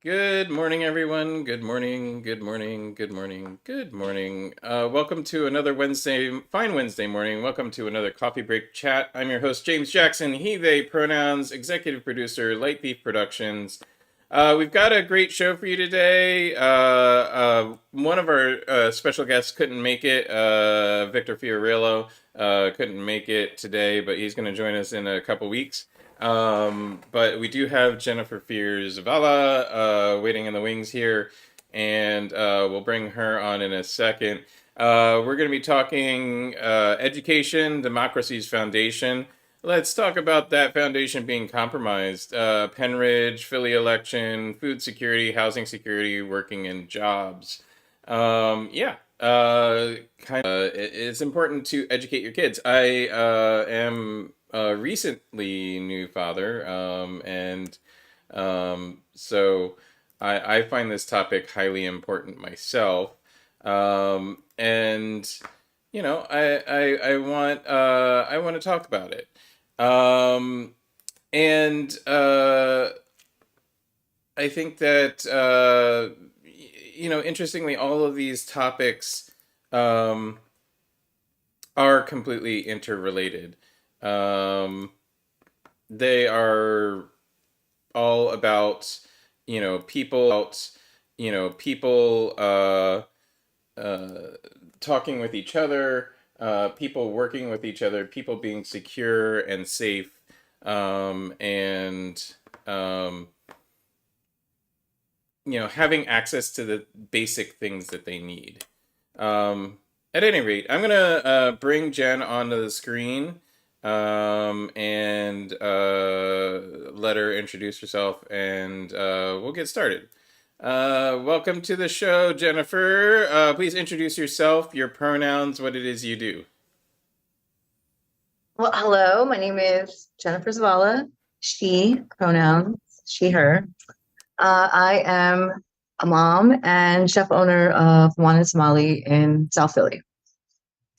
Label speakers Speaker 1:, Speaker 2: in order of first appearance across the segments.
Speaker 1: Good morning, everyone. Good morning, good morning, good morning, good morning. Welcome to another fine Wednesday morning. Welcome to another coffee break chat. I'm your host, James Jackson, he, they pronouns, executive producer, Light Beef Productions. We've got a great show for you today. One of our special guests couldn't make it. Victor Fiorillo couldn't make it today, but he's going to join us in a couple weeks. But we do have Jennifer Zavala waiting in the wings here, and we'll bring her on in a second. We're going to be talking education, democracy's foundation. Let's talk about that foundation being compromised. Pennridge, Philly election, food security, housing security, working in jobs. Yeah, it's important to educate your kids. I am a recently new father, so I find this topic highly important myself. And I want to talk about it. And I think that interestingly, all of these topics um, are completely interrelated. Um, they are all about people uh, talking with each other, people working with each other, people being secure and safe, and um, having access to the basic things that they need. Um, at any rate, I'm gonna bring Jen onto the screen and let her introduce herself, and we'll get started. Welcome to the show, Jennifer. Please introduce yourself, your pronouns, what it is you do.
Speaker 2: Well, hello, my name is Jennifer Zavala, she, pronouns, she, her. I am a mom and chef owner of Juana Tamale in South Philly.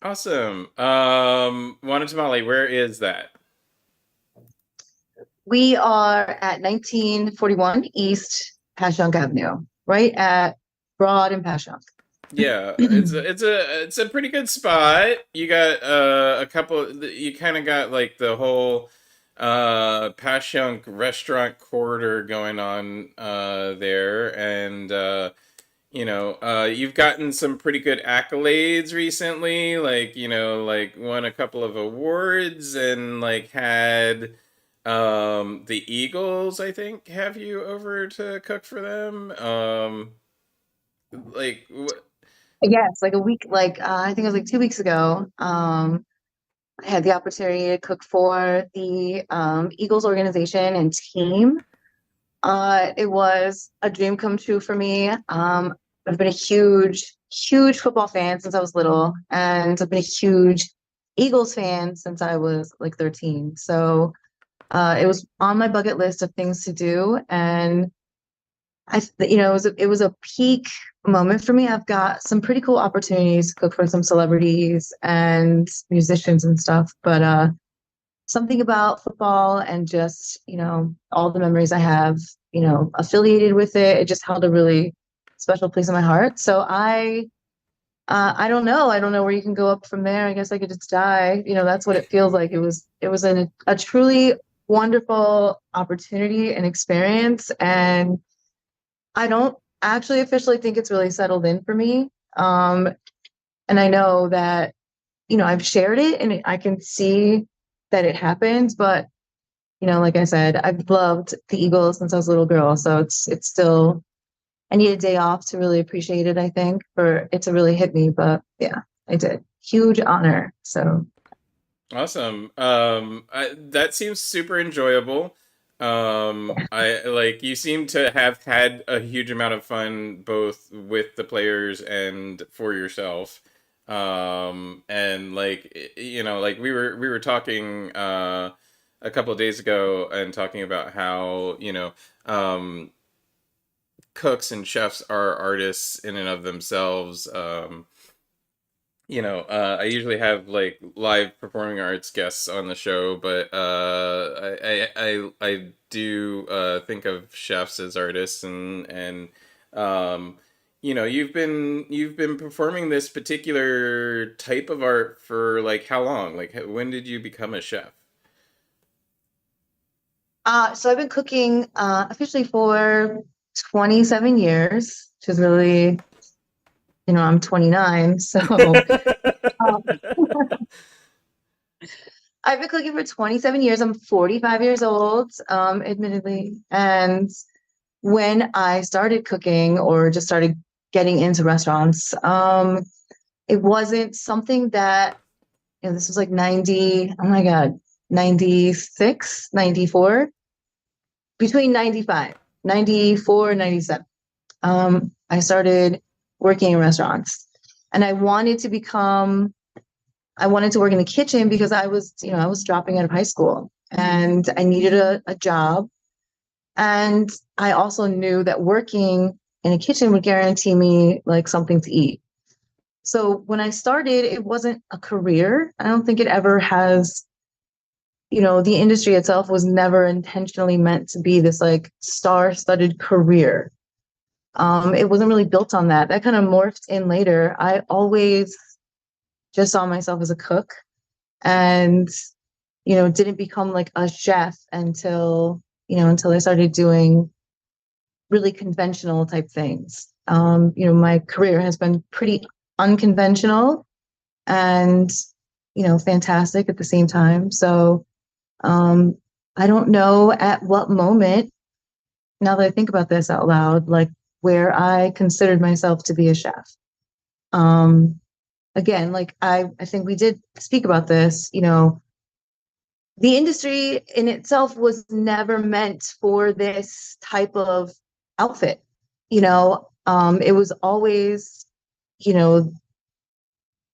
Speaker 1: Awesome. Juana Tamale, where is that?
Speaker 2: We are at 1941 East Passyunk Avenue, right at Broad and Passyunk.
Speaker 1: Yeah, it's a pretty good spot. You got a couple. You kind of got like the whole Passyunk restaurant corridor going on there, and you've gotten some pretty good accolades recently. Like like won a couple of awards and like had the Eagles, I think, have you over to cook for them. Like
Speaker 2: Yes, like a week, I think it was like 2 weeks ago. I had the opportunity to cook for the Eagles organization and team. It was a dream come true for me. I've been a huge football fan since I was little, and I've been a huge Eagles fan since I was like 13. So it was on my bucket list of things to do, and it was a peak moment for me. I've got some pretty cool opportunities to cook for some celebrities and musicians and stuff, but something about football and just, all the memories I have, affiliated with it. It just held a really special place in my heart. So I don't know. I don't know where you can go up from there. I guess I could just die. That's what it feels like. It was a truly wonderful opportunity and experience. And I don't actually officially think it's really settled in for me. And I know that, I've shared it and I can see that it happens, but like I said, I've loved the Eagles since I was a little girl. So it's still, I need a day off to really appreciate it, I think, for it to really hit me. But yeah, I did. Huge honor. So
Speaker 1: awesome. That seems super enjoyable. I like you seem to have had a huge amount of fun both with the players and for yourself. And like like we were talking a couple of days ago and talking about how, cooks and chefs are artists in and of themselves. I usually have like live performing arts guests on the show, but I do think of chefs as artists, and um, you've been performing this particular type of art for like how long? Like when did you become a chef?
Speaker 2: So I've been cooking officially for 27 years, which is really, I'm 29, so um, I've been cooking for 27 years. I'm 45 years old, admittedly. And when I started cooking or just started getting into restaurants, it wasn't something that, this was like 90, oh my God, 96, 94, between 95, 94, 97. I started working in restaurants and I wanted to work in the kitchen because I was dropping out of high school and I needed a job. And I also knew that working in a kitchen would guarantee me like something to eat. So when I started, it wasn't a career. I don't think it ever has, the industry itself was never intentionally meant to be this like star-studded career. It wasn't really built on that. That kind of morphed in later. I always just saw myself as a cook and, didn't become like a chef until I started doing really conventional type things. My career has been pretty unconventional and, fantastic at the same time. So, um, I don't know at what moment, now that I think about this out loud, like where I considered myself to be a chef. Um, Again, like I think we did speak about this, the industry in itself was never meant for this type of outfit. It was always, you know,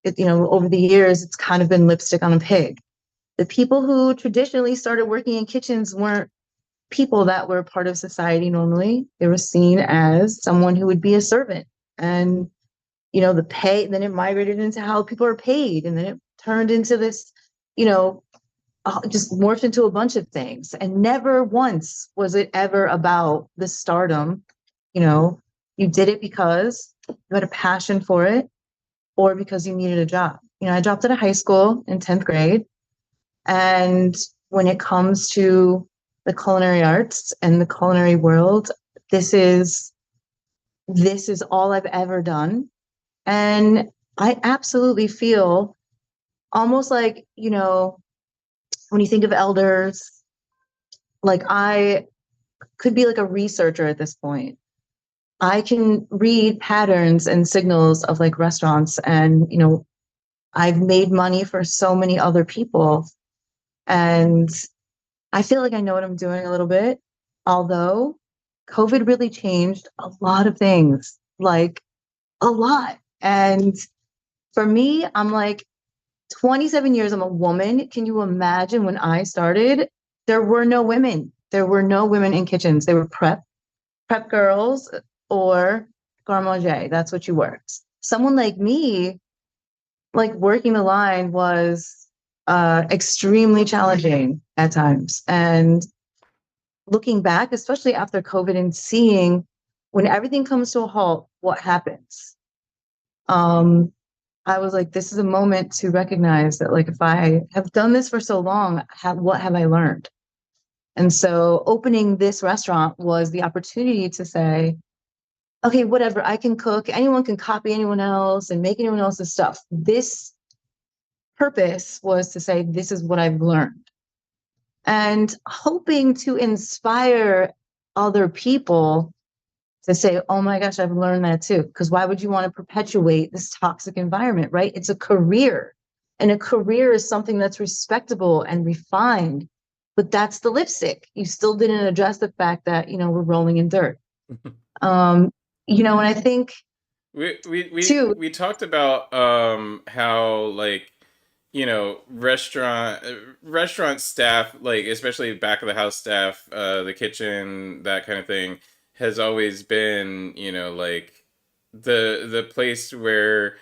Speaker 2: over the years, it's kind of been lipstick on a pig. The people who traditionally started working in kitchens weren't people that were part of society normally. They were seen as someone who would be a servant. And, the pay, then it migrated into how people are paid. And then it turned into this, you know, just morphed into a bunch of things. And never once was it ever about the stardom. You know, you did it because you had a passion for it or because you needed a job. I dropped out of high school in 10th grade. And when it comes to the culinary arts and the culinary world, this is this is all I've ever done. And I absolutely feel almost like, when you think of elders, like I could be like a researcher at this point. I can read patterns and signals of like restaurants and, I've made money for so many other people. And I feel like I know what I'm doing a little bit, although COVID really changed a lot of things, like a lot. And for me, I'm like 27 years, I'm a woman. Can you imagine when I started? There were no women. There were no women in kitchens. They were prep girls or garde manger. That's what you worked. Someone like me, like working the line was extremely challenging at times. And looking back, especially after COVID and seeing when everything comes to a halt, what happens? Um, I was like, this is a moment to recognize that, like, if I have done this for so long, what have I learned? And so opening this restaurant was the opportunity to say, okay, whatever, I can cook. Anyone can copy anyone else and make anyone else's stuff. This purpose was to say, this is what I've learned. And hoping to inspire other people to say, oh my gosh, I've learned that too. Because why would you want to perpetuate this toxic environment, right? It's a career. And a career is something that's respectable and refined. But that's the lipstick. You still didn't address the fact that, we're rolling in dirt. Um, and I think too,
Speaker 1: We talked about how like restaurant staff, like especially back of the house staff, the kitchen, that kind of thing, has always been like the place where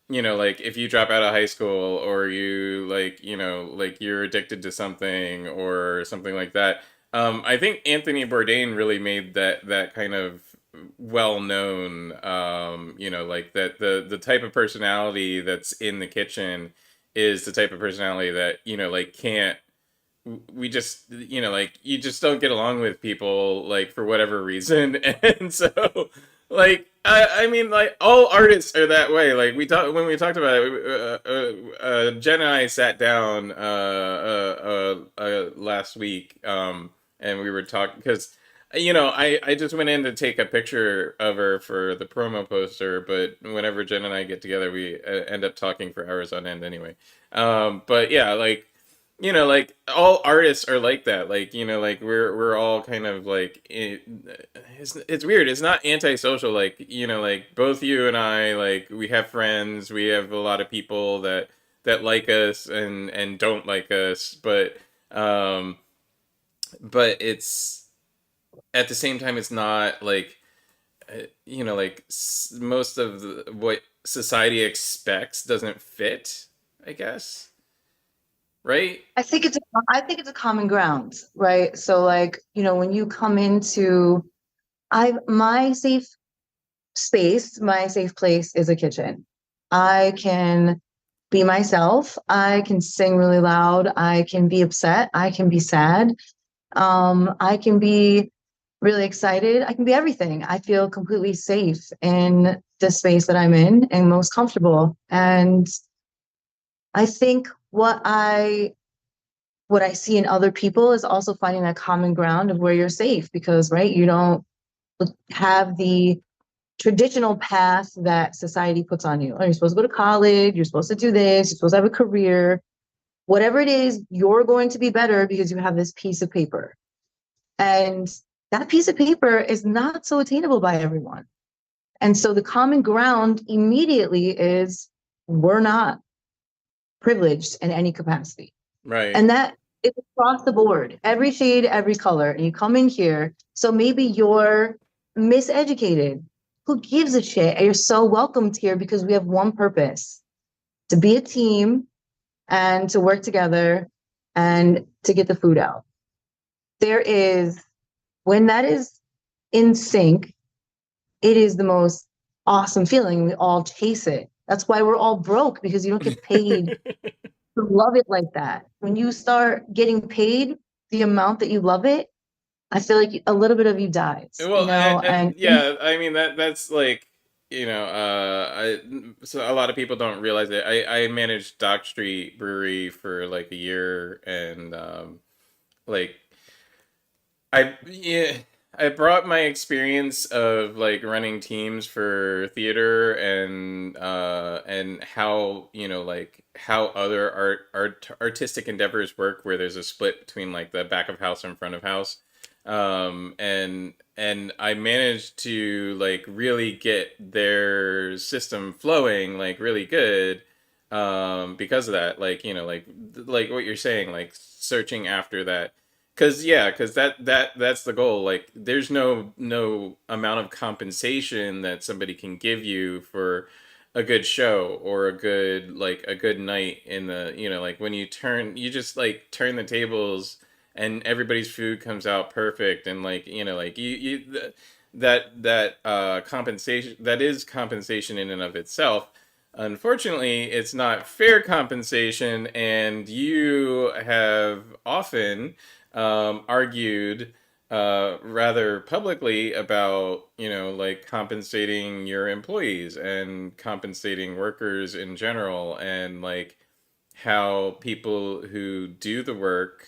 Speaker 1: like if you drop out of high school or you like, like you're addicted to something or something like that. I think Anthony Bourdain really made that kind of well known. Like that the type of personality that's in the kitchen is the type of personality that like can't we just like you just don't get along with people like for whatever reason. And so like I mean like all artists are that way. Like we talked about it, Jen and I sat down last week, and we were talking because I just went in to take a picture of her for the promo poster, but whenever Jen and I get together we end up talking for hours on end anyway. But yeah, like like all artists are like that. Like like we're all kind of like it's weird. It's not antisocial. Like like both you and I, like we have friends. We have a lot of people that like us and don't like us. Um, but it's at the same time, it's not like like most of what society expects doesn't fit. I guess, right?
Speaker 2: I think it's a common ground, right? So like, when you come into my safe space, my safe place is a kitchen. I can be myself. I can sing really loud. I can be upset. I can be sad. I can be really excited. I can be everything. I feel completely safe in the space that I'm in and most comfortable. And I think what I see in other people is also finding that common ground of where you're safe because, right, you don't have the traditional path that society puts on you. Oh, you're supposed to go to college, you're supposed to do this, you're supposed to have a career. Whatever it is, you're going to be better because you have this piece of paper. And that piece of paper is not so attainable by everyone. And so the common ground immediately is we're not privileged in any capacity.
Speaker 1: Right.
Speaker 2: And that is across the board, every shade, every color. And you come in here, so maybe you're miseducated. Who gives a shit? You're so welcomed here because we have one purpose to be a team and to work together and to get the food out. There is, when that is in sync, it is the most awesome feeling. We all chase it. That's why we're all broke because you don't get paid to love it like that. When you start getting paid the amount that you love it, I feel like a little bit of you dies,
Speaker 1: Well, and
Speaker 2: and
Speaker 1: yeah, I mean that's like so a lot of people don't realize it. I managed Dock Street Brewery for like a year, and like yeah, I brought my experience of like running teams for theater and how like how other artistic endeavors work, where there's a split between like the back of house and front of house. And I managed to like really get their system flowing like really good, because of that. Like like what you're saying, like searching after that. Cause yeah, cause that's the goal. Like, there's no amount of compensation that somebody can give you for a good show or a good night in the like when you just like turn the tables and everybody's food comes out perfect, and like like that compensation, that is compensation in and of itself. Unfortunately, it's not fair compensation, and you have often argued rather publicly about like compensating your employees and compensating workers in general, and like how people who do the work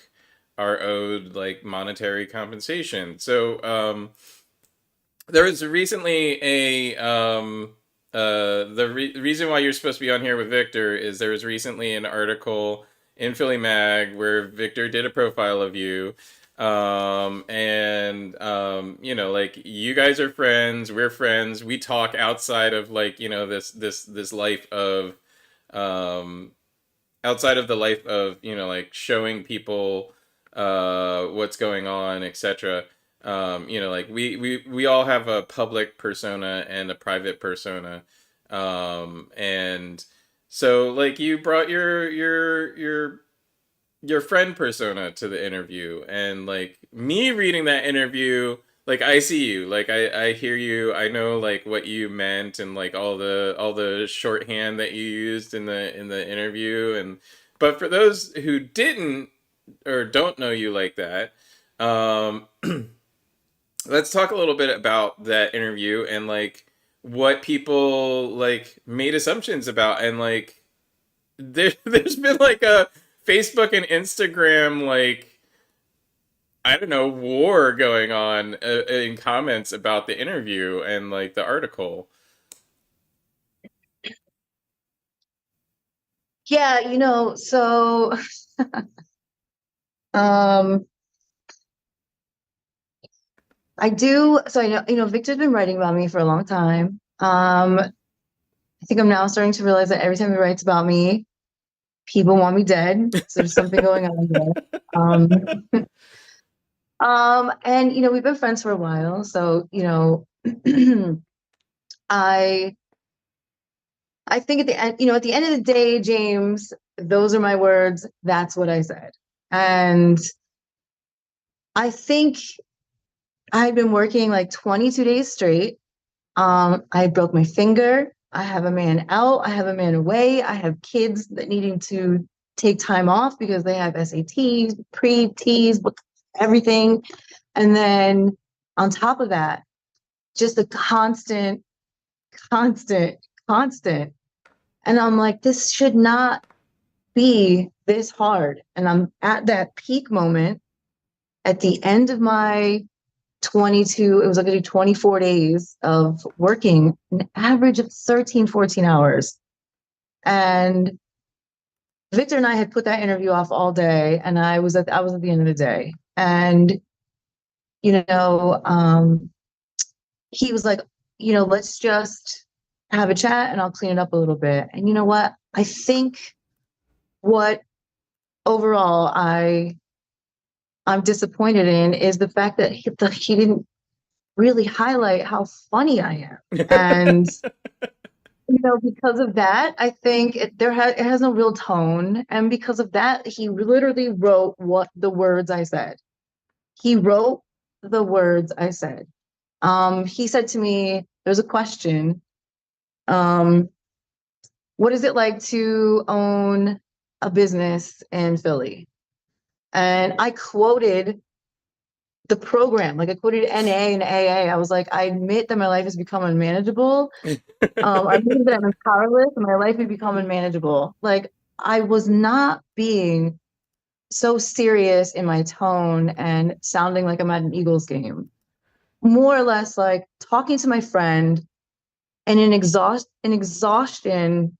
Speaker 1: are owed like monetary compensation. So there was recently a reason why you're supposed to be on here with Victor is there was recently an article in Philly Mag where Victor did a profile of you. And like you guys are friends, we're friends, we talk outside of like this life of um outside of the life of like showing people what's going on, etc. Like we all have a public persona and a private persona. And so like you brought your friend persona to the interview, and like me reading that interview, like I see you, like I hear you, I know like what you meant, and like all the shorthand that you used in the interview. And but for those who didn't or don't know you like that, um let's talk a little bit about that interview and like what people like made assumptions about. And like there's been like a Facebook and Instagram, like, I don't know, war going on in comments about the interview and like the article.
Speaker 2: Yeah, um I do. So I know, Victor's been writing about me for a long time. I think I'm now starting to realize that every time he writes about me, people want me dead. So there's something going on there. And we've been friends for a while. So, I I think at the end, at the end of the day, James, those are my words. That's what I said. And I think I've been working like 22 days straight. I broke my finger. I have a man out. I have a man away. I have kids that needing to take time off because they have SATs, pre-Ts, everything. And then on top of that, just the constant, constant, constant. And I'm like, this should not be this hard. And I'm at that peak moment at the end of my 22, it was like 24 days of working an average of 13, 14 hours. And Victor and I had put that interview off all day, and I was at the end of the day. And, you know, um, he was like, let's just have a chat and I'll clean it up a little bit. And you know what? I think what overall I'm disappointed in is the fact that he didn't really highlight how funny I am. And because of that, I think it has no real tone, and because of that, he literally wrote what the words I said. He wrote the words I said. He said to me, "There's a question. Um, what is it like to own a business in Philly?" And I quoted the program, like I quoted NA and AA. I was like, I admit that my life has become unmanageable. I admit that I'm powerless and my life has become unmanageable. Like I was not being so serious in my tone and sounding like I'm at an Eagles game. More or less like talking to my friend and an exhaustion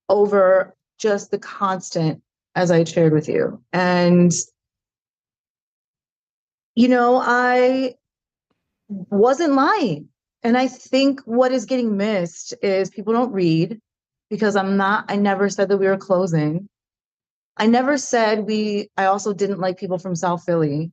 Speaker 2: over just the constant as I shared with you. And I wasn't lying. And I think what is getting missed is people don't read because I never said that we were closing. I never said I also didn't like people from South Philly.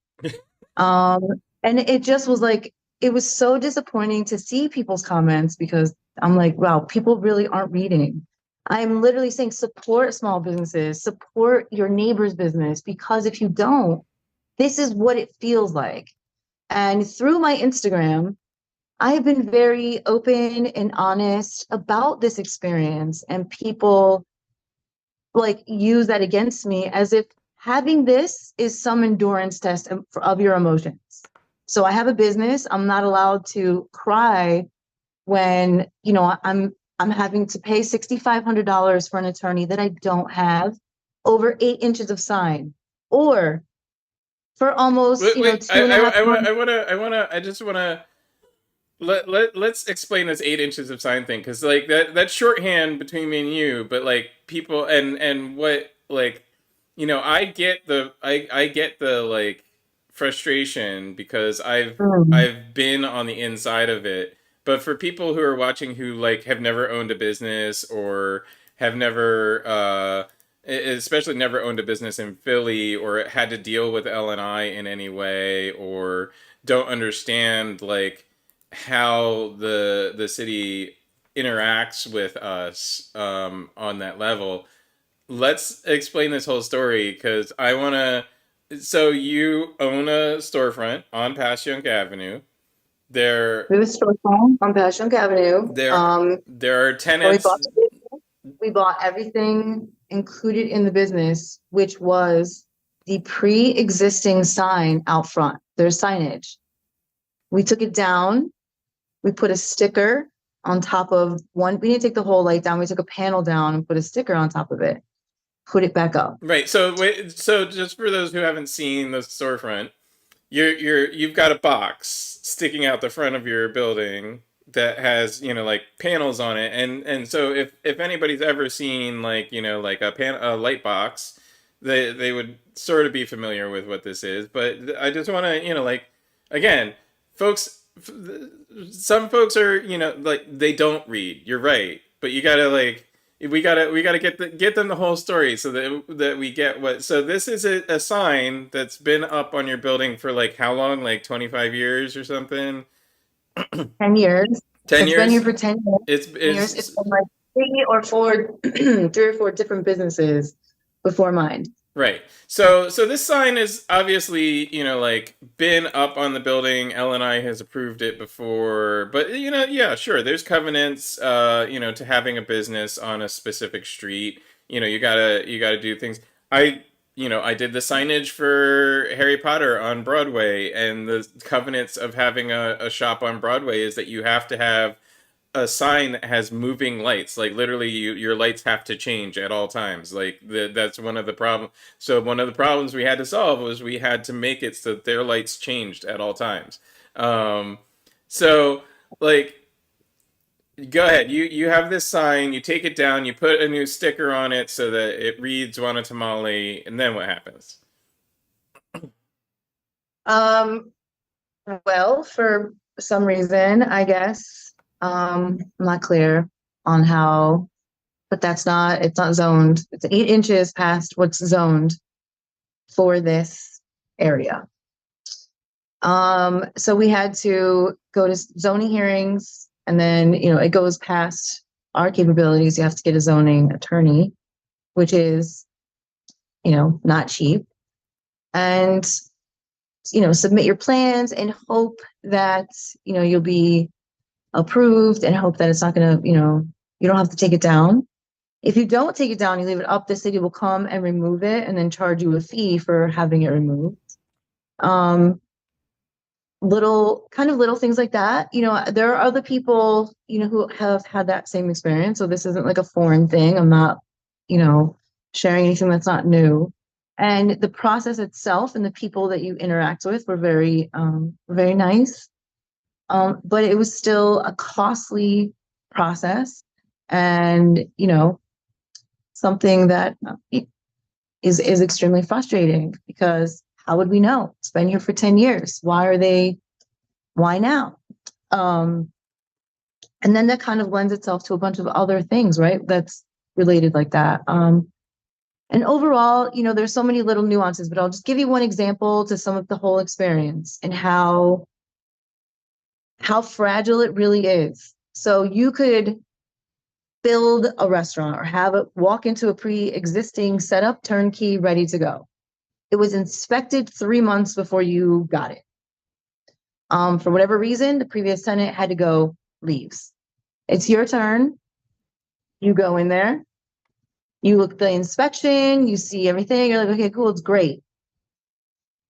Speaker 2: Um, and it just was like, it was so disappointing to see people's comments because I'm like, wow, people really aren't reading. I'm literally saying support small businesses, support your neighbor's business, because if you don't, this is what it feels like. And through my Instagram, I have been very open and honest about this experience, and people like use that against me as if having this is some endurance test of your emotions. So I have a business. I'm not allowed to cry when, I'm having to pay $6,500 for an attorney that I don't have, over 8 inches of sign, or for almost,
Speaker 1: Wait, wait,
Speaker 2: two and a half months.
Speaker 1: I just wanna let's explain this 8 inches of sign thing, because like that's shorthand between me and you. But like people and what, like, I get the like frustration because
Speaker 2: Mm.
Speaker 1: I've been on the inside of it. But for people who are watching who like have never owned a business, or have never especially never owned a business in Philly, or had to deal with L&I in any way, or don't understand like how the city interacts with us on that level. Let's explain this whole story because I want to. So you own a storefront on Passyunk Avenue. There,
Speaker 2: We have a storefront on Passyunk Avenue.
Speaker 1: there, there are
Speaker 2: When we
Speaker 1: tenants.
Speaker 2: bought the business, we bought everything included in the business, which was the pre-existing sign out front. There's signage. We took it down. We put a sticker on top of one. We didn't take the whole light down. We took a panel down and put a sticker on top of it. Put it back up.
Speaker 1: Right. So wait. So just for those who haven't seen the storefront, you've got a box sticking out the front of your building that has like panels on it, and so if anybody's ever seen like like a light box, they would sort of be familiar with what this is. But I just want to like again, folks. Some folks are like they don't read. You're right, but you gotta like we gotta get them the whole story so that we get what. So this is a sign that's been up on your building for like how long? Like 25 years or something.
Speaker 2: 10 years.
Speaker 1: 10
Speaker 2: It's been here
Speaker 1: years.
Speaker 2: for 10 years.
Speaker 1: It's
Speaker 2: 10 years. It's
Speaker 1: it's
Speaker 2: been like three or four different businesses before mine.
Speaker 1: Right. So this sign is obviously, like been up on the building. LNI has approved it before, but yeah, sure. There's covenants, to having a business on a specific street. You gotta do things. I did the signage for Harry Potter on Broadway, and the covenants of having a shop on Broadway is that you have to have a sign that has moving lights. Like literally, your lights have to change at all times. Like that's one of the problems. So one of the problems we had to solve was we had to make it so that their lights changed at all times. Um, so like, go ahead. You have this sign. You take it down. You put a new sticker on it so that it reads Juana Tamale. And then what happens?
Speaker 2: Um, well, for some reason, I guess, I'm not clear on how, but it's not zoned. It's 8 inches past what's zoned for this area. So we had to go to zoning hearings, and then, it goes past our capabilities. You have to get a zoning attorney, which is, not cheap. And, submit your plans and hope that, you'll be approved, and hope that it's not going to, you don't have to take it down. If you don't take it down, you leave it up, the city will come and remove it and then charge you a fee for having it removed. Little things like that. There are other people, who have had that same experience. So this isn't like a foreign thing. I'm not, sharing anything that's not new. And the process itself and the people that you interact with were very nice. But it was still a costly process, and, something that is extremely frustrating, because how would we know? It's been here for 10 years. Why now? And then that kind of lends itself to a bunch of other things, right? That's related like that. And overall, there's so many little nuances, but I'll just give you one example to sum up the whole experience and how fragile it really is. So you could build a restaurant or have it walk into a pre-existing setup, turnkey, ready to go. It was inspected 3 months before you got it. For whatever reason, the previous tenant had to go, leaves. It's your turn. You go in there. You look at the inspection. You see everything. You're like, okay, cool. It's great.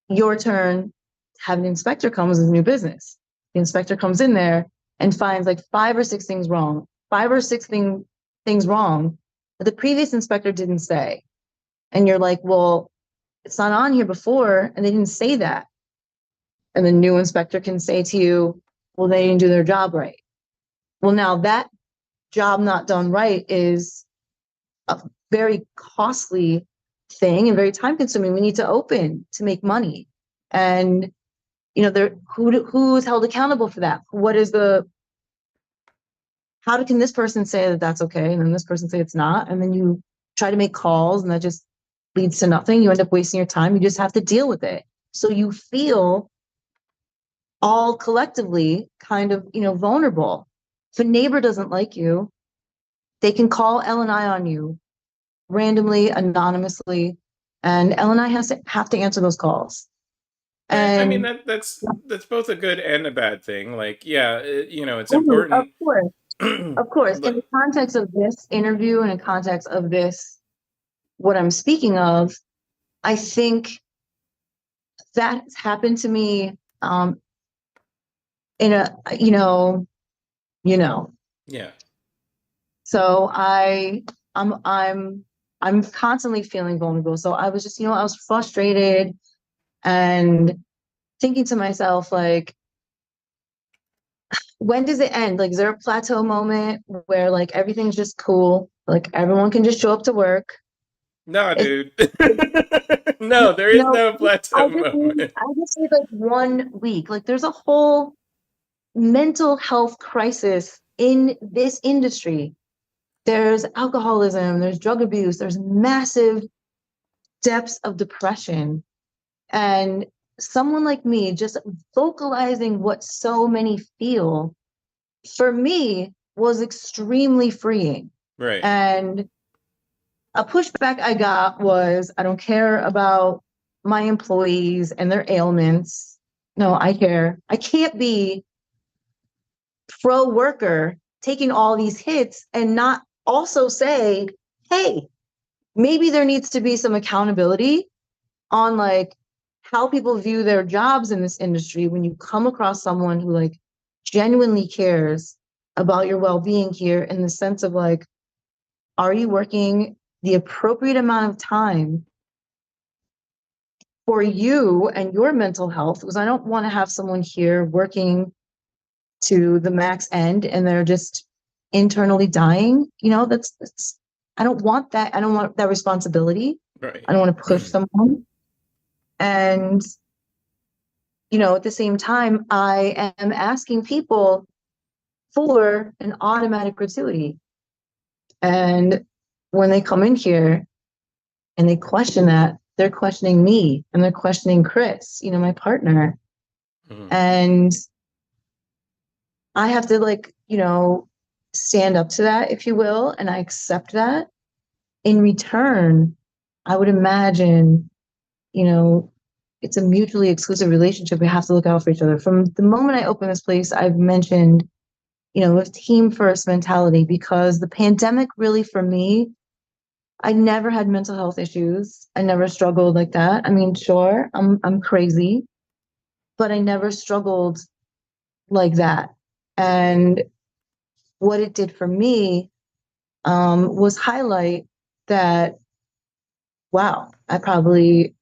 Speaker 2: Your turn. Have an inspector come as a new business. The inspector comes in there and finds like 5 or 6 things wrong. 5 or 6 things wrong that the previous inspector didn't say. And you're like, well, it's not on here before, and they didn't say that. And the new inspector can say to you, well, they didn't do their job right. Well, now that job not done right is a very costly thing and very time consuming. We need to open to make money. And, who is held accountable for that? How can this person say that that's okay? And then this person say it's not. And then you try to make calls, and that just leads to nothing. You end up wasting your time. You just have to deal with it. So you feel all collectively kind of, vulnerable. If a neighbor doesn't like you, they can call L and I on you randomly, anonymously, and L and I has to have to answer those calls.
Speaker 1: I mean
Speaker 2: And
Speaker 1: that's both a good and a bad thing. Like, yeah, it's
Speaker 2: oh,
Speaker 1: important.
Speaker 2: of course, in
Speaker 1: But
Speaker 2: the context of this interview and in context of this, what I'm speaking of, I think that has happened to me in a, you know.
Speaker 1: yeah,
Speaker 2: So I'm I'm I'm constantly feeling vulnerable. So I was just, I was frustrated and thinking to myself, like, when does it end? Like, is there a plateau moment where like everything's just cool? Like everyone can just show up to work.
Speaker 1: no,
Speaker 2: It's
Speaker 1: dude. No, there is
Speaker 2: no,
Speaker 1: no plateau moment.
Speaker 2: I just need like 1 week. Like there's a whole mental health crisis in this industry. There's alcoholism, there's drug abuse, there's massive depths of depression. And someone like me just vocalizing what so many feel for me was extremely freeing.
Speaker 1: Right.
Speaker 2: And a pushback I got was, I don't care about my employees and their ailments. No, I care. I can't be pro worker taking all these hits and not also say, hey, maybe there needs to be some accountability on like how people view their jobs in this industry when you come across someone who like genuinely cares about your well-being here, in the sense of like, are you working the appropriate amount of time for you and your mental health? Because I don't want to have someone here working to the max end and they're just internally dying. That's I don't want that. I don't want that responsibility.
Speaker 1: Right.
Speaker 2: I don't want to push someone. And at the same time, I am asking people for an automatic gratuity. And when they come in here and they question that, they're questioning me and they're questioning Chris, my partner.
Speaker 1: Mhm.
Speaker 2: And I have to stand up to that, if you will, and I accept that. In return, I would imagine, you know, it's a mutually exclusive relationship. We have to look out for each other. From the moment I opened this place, I've mentioned, a team first mentality, because the pandemic really, for me, I never had mental health issues. I never struggled like that. I mean, sure, I'm crazy, but I never struggled like that. And what it did for me was highlight that, wow, I probably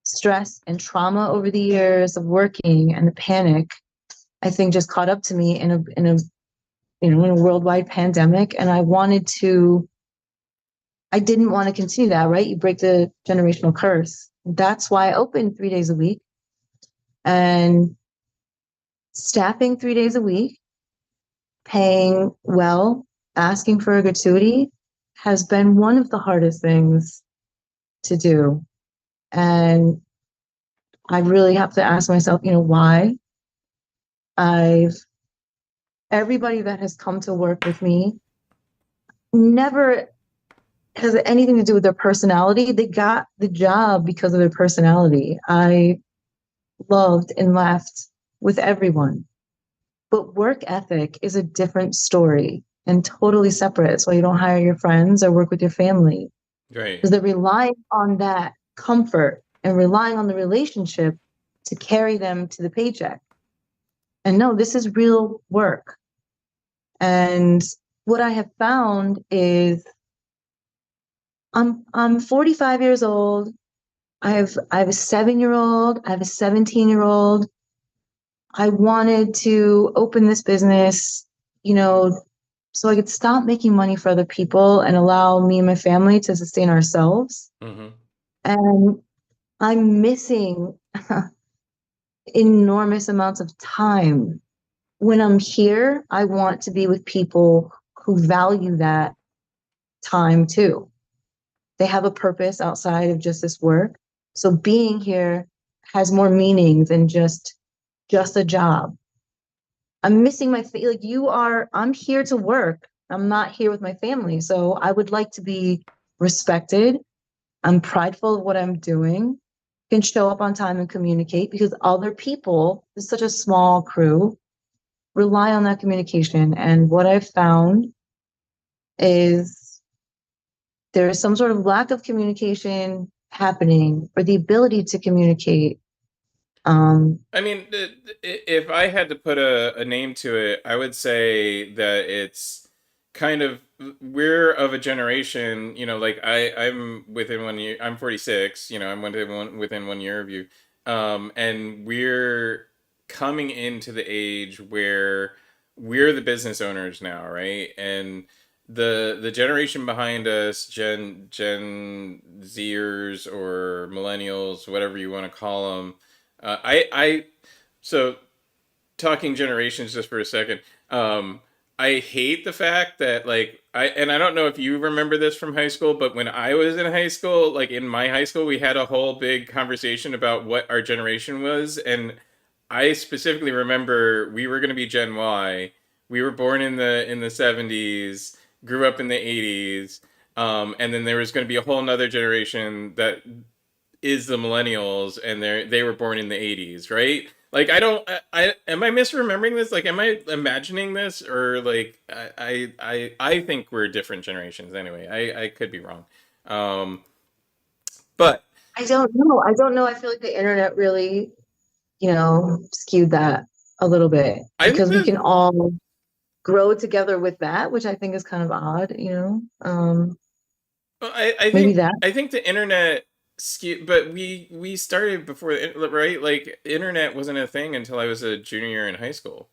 Speaker 2: stress and trauma over the years of working, and the panic, I think, just caught up to me in a worldwide pandemic. And I didn't want to continue that, right? You break the generational curse. That's why I opened 3 days a week, and staffing 3 days a week, paying well, asking for a gratuity has been one of the hardest things to do. And I really have to ask myself, why. I've Everybody that has come to work with me never has anything to do with their personality. They got the job because of their personality. I loved and laughed with everyone. But work ethic is a different story and totally separate. It's why you don't hire your friends or work with your family,
Speaker 1: Right.
Speaker 2: because they're relying on that comfort and relying on the relationship to carry them to the paycheck. And no, this is real work. And what I have found is, I'm 45 years old. I have a 7-year old. I have a 17-year old. I wanted to open this business, so I could stop making money for other people and allow me and my family to sustain ourselves.
Speaker 1: Hmm.
Speaker 2: And I'm missing enormous amounts of time. When I'm here, I want to be with people who value that time too. They have a purpose outside of just this work. So being here has more meaning than just a job. I'm missing like I'm here to work. I'm not here with my family. So I would like to be respected. I'm prideful of what I'm doing, can show up on time and communicate because other people, it's such a small crew, rely on that communication. And what I've found is there is some sort of lack of communication happening or the ability to communicate. Um,
Speaker 1: I mean, if I had to put a name to it, I would say that it's kind of we're of a generation, like I'm within 1 year. I'm 46. I'm within 1 year of you, and we're coming into the age where we're the business owners now, right? And the generation behind us, Gen Zers or millennials, whatever you want to call them. So talking generations just for a second. I hate the fact that I don't know if you remember this from high school, but when I was in high school, like in my high school, we had a whole big conversation about what our generation was, and I specifically remember we were going to be Gen Y. We were born in the 70s, grew up in the 80s, and then there was going to be a whole nother generation that is the millennials, and they were born in the 80s, right? Like I don't I am I misremembering this? Like am I imagining this, or like I think we're different generations anyway. I could be wrong. Um but
Speaker 2: I don't know. I don't know. I feel like the internet really, skewed that a little bit
Speaker 1: I think
Speaker 2: because we
Speaker 1: that
Speaker 2: can all grow together with that, which I think is kind of odd.
Speaker 1: I
Speaker 2: Maybe
Speaker 1: think
Speaker 2: that.
Speaker 1: I think the internet but we started before right? Like internet wasn't a thing until I was a junior in high school.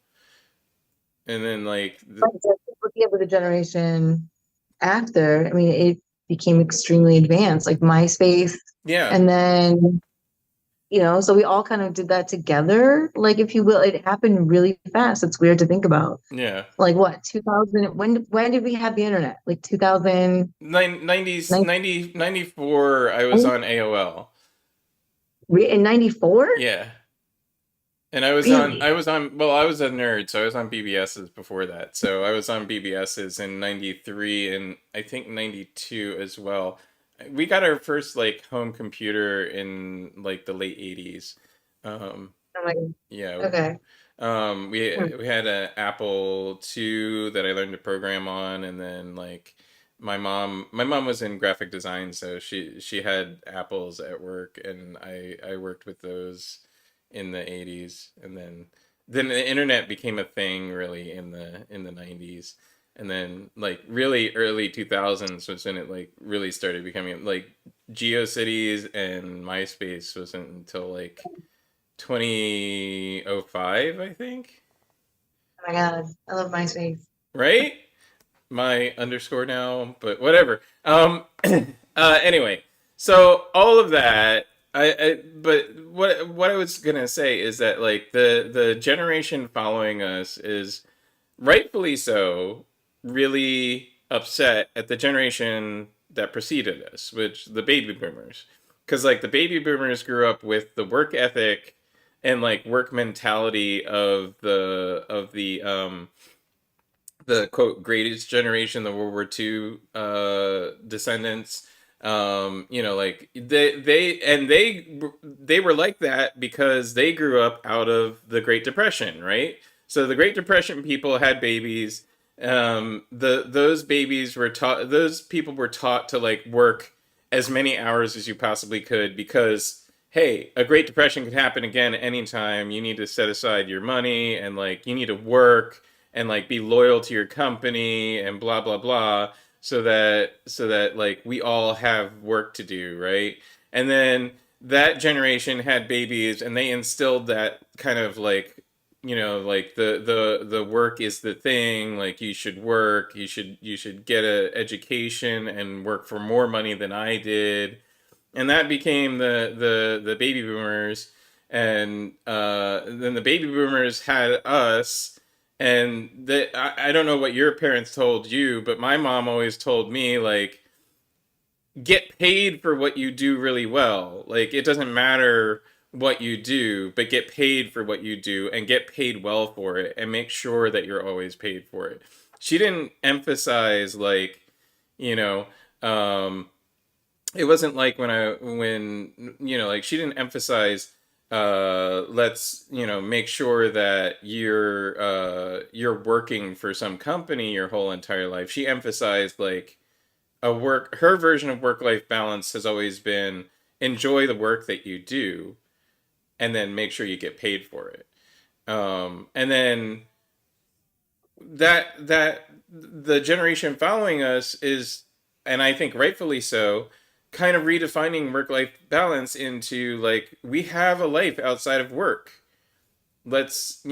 Speaker 1: And then
Speaker 2: But looking at with the generation after, I mean, it became extremely advanced, like MySpace,
Speaker 1: yeah.
Speaker 2: and then so we all kind of did that together, like if you will. It happened really fast. It's weird to think about.
Speaker 1: Yeah.
Speaker 2: Like what, 2000? When did we have the internet? Like 2009?
Speaker 1: 90s 94 I was on AOL.
Speaker 2: In 94?
Speaker 1: Yeah. And
Speaker 2: Really?
Speaker 1: I was a nerd, so I was on BBS's before that. So I was on BBS's in 93 and I think 92 as well. We got our first like home computer in like the late 80s. Um
Speaker 2: Oh my God.
Speaker 1: yeah.
Speaker 2: Okay. Hmm.
Speaker 1: We had an Apple II that I learned to program on, and then like my mom was in graphic design, so she had Apples at work, and I worked with those in the 80s, and then the internet became a thing really in the 90s. And then like really early 2000s was when it like really started becoming like GeoCities, and MySpace wasn't until like 2005, I think.
Speaker 2: Oh my God. I love MySpace.
Speaker 1: Right? My underscore now, but whatever. Anyway, so all of that. But what I was gonna say is that like the generation following us is rightfully so really upset at the generation that preceded us, which the baby boomers, because like the baby boomers grew up with the work ethic and like work mentality of the quote greatest generation, the World War II descendants. Like they were like that because they grew up out of the Great Depression, right? So the Great Depression people had babies. Those babies were taught. Those people were taught to like work as many hours as you possibly could because hey, a Great Depression could happen again anytime. You need to set aside your money and like you need to work and like be loyal to your company and blah blah blah so that like we all have work to do, right? And then that generation had babies and they instilled that kind of like like the work is the thing, like you should work, you should get a education and work for more money than I did. And that became the baby boomers. And then the baby boomers had us. And I don't know what your parents told you, but my mom always told me like get paid for what you do really well. Like it doesn't matter what you do, but get paid for what you do and get paid well for it and make sure that you're always paid for it. She didn't emphasize like, you know, um, it wasn't like when like she didn't emphasize let's make sure that you're working for some company your whole entire life. She emphasized like a work her version of work life balance has always been enjoy the work that you do and then make sure you get paid for it. And then that the generation following us is, and I think rightfully so, kind of redefining work life balance into like we have a life outside of work. Let's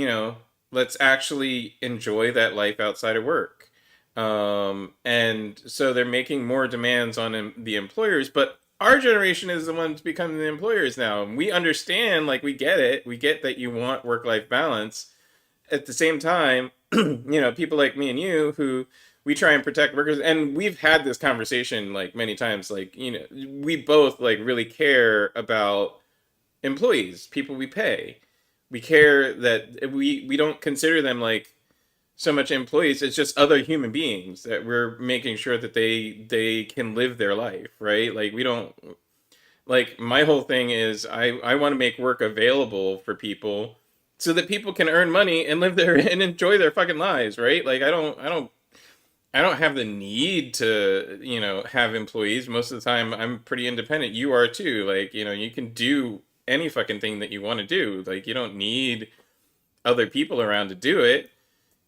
Speaker 1: let's actually enjoy that life outside of work. And so they're making more demands on the employers, but our generation is the ones becoming the employers now. We understand, like we get it. We get that you want work life balance. At the same time, people like me and you who we try and protect workers, and we've had this conversation like many times. Like, we both like really care about employees, people we pay. We care that we don't consider them like so much employees. It's just other human beings that we're making sure that they can live their life, right? Like we don't like my whole thing is I want to make work available for people so that people can earn money and live their and enjoy their fucking lives, right? Like I don't have the need to, have employees. Most of the time I'm pretty independent. You are too. Like, you can do any fucking thing that you want to do. Like you don't need other people around to do it.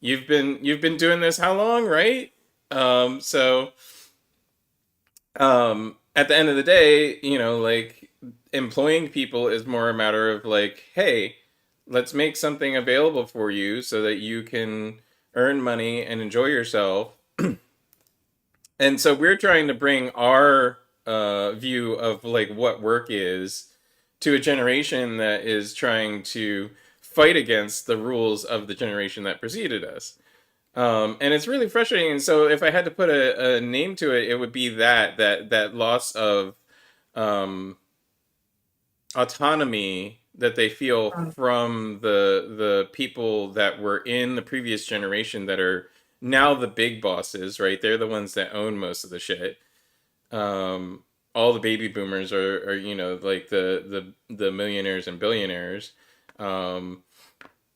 Speaker 1: You've been doing this how long, right? So at the end of the day, like employing people is more a matter of like, hey, let's make something available for you so that you can earn money and enjoy yourself. And so we're trying to bring our view of like what work is to a generation that is trying to fight against the rules of the generation that preceded us. And it's really frustrating. And so if I had to put a name to it, it would be that loss of um, autonomy that they feel from the people that were in the previous generation that are now the big bosses, right? They're the ones that own most of the shit. All the baby boomers are like the millionaires and billionaires. Um,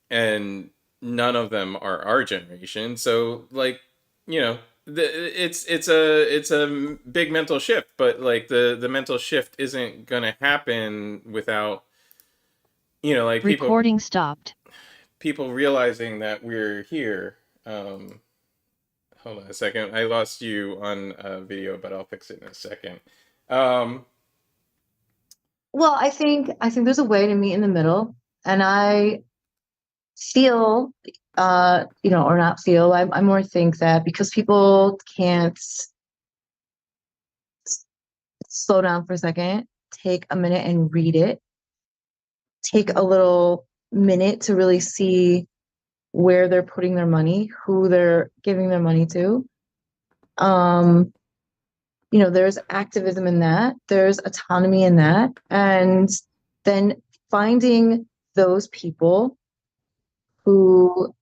Speaker 1: and none of them are our generation. So like, you know, it's a big mental shift, but like the mental shift isn't gonna happen without like
Speaker 3: Recording stopped.
Speaker 1: people realizing that we're here. Hold on a second. I lost you on video, but I'll fix it in a second. Um,
Speaker 2: Well, I think there's a way to meet in the middle, and I feel, or not feel. I more think that because people can't slow down for a second, take a minute and read it, take a little minute to really see where they're putting their money, who they're giving their money to. Um, there's activism in that, there's autonomy in that, and then finding those people who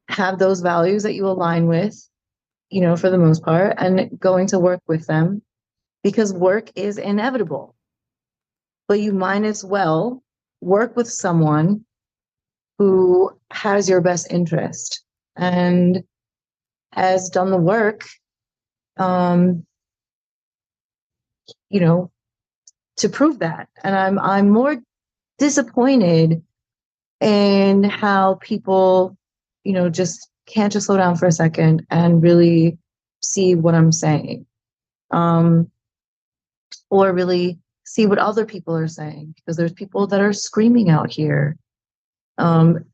Speaker 2: have those values that you align with, for the most part, and going to work with them because work is inevitable. But you might as well work with someone who has your best interest and has done the work, um, you know, to prove that. And I'm more disappointed in how people, just can't just slow down for a second and really see what I'm saying. Um, or really see what other people are saying, because there's people that are screaming out here. Um,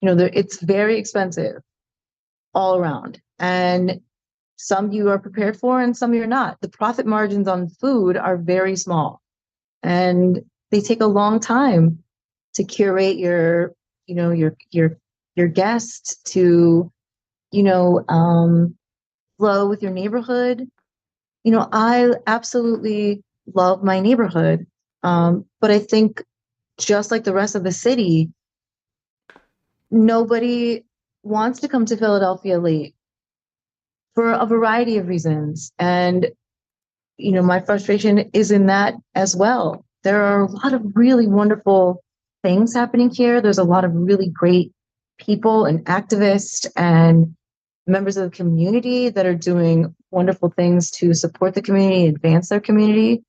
Speaker 2: it's very expensive all around, and some you are prepared for and some you're not. The profit margins on food are very small, and they take a long time to curate your guests to, flow with your neighborhood. I absolutely love my neighborhood. But I think just like the rest of the city, nobody wants to come to Philadelphia late for a variety of reasons. And, my frustration is in that as well. There are a lot of really wonderful things happening here. There's a lot of really great people and activists and members of the community that are doing wonderful things to support the community, advance their community.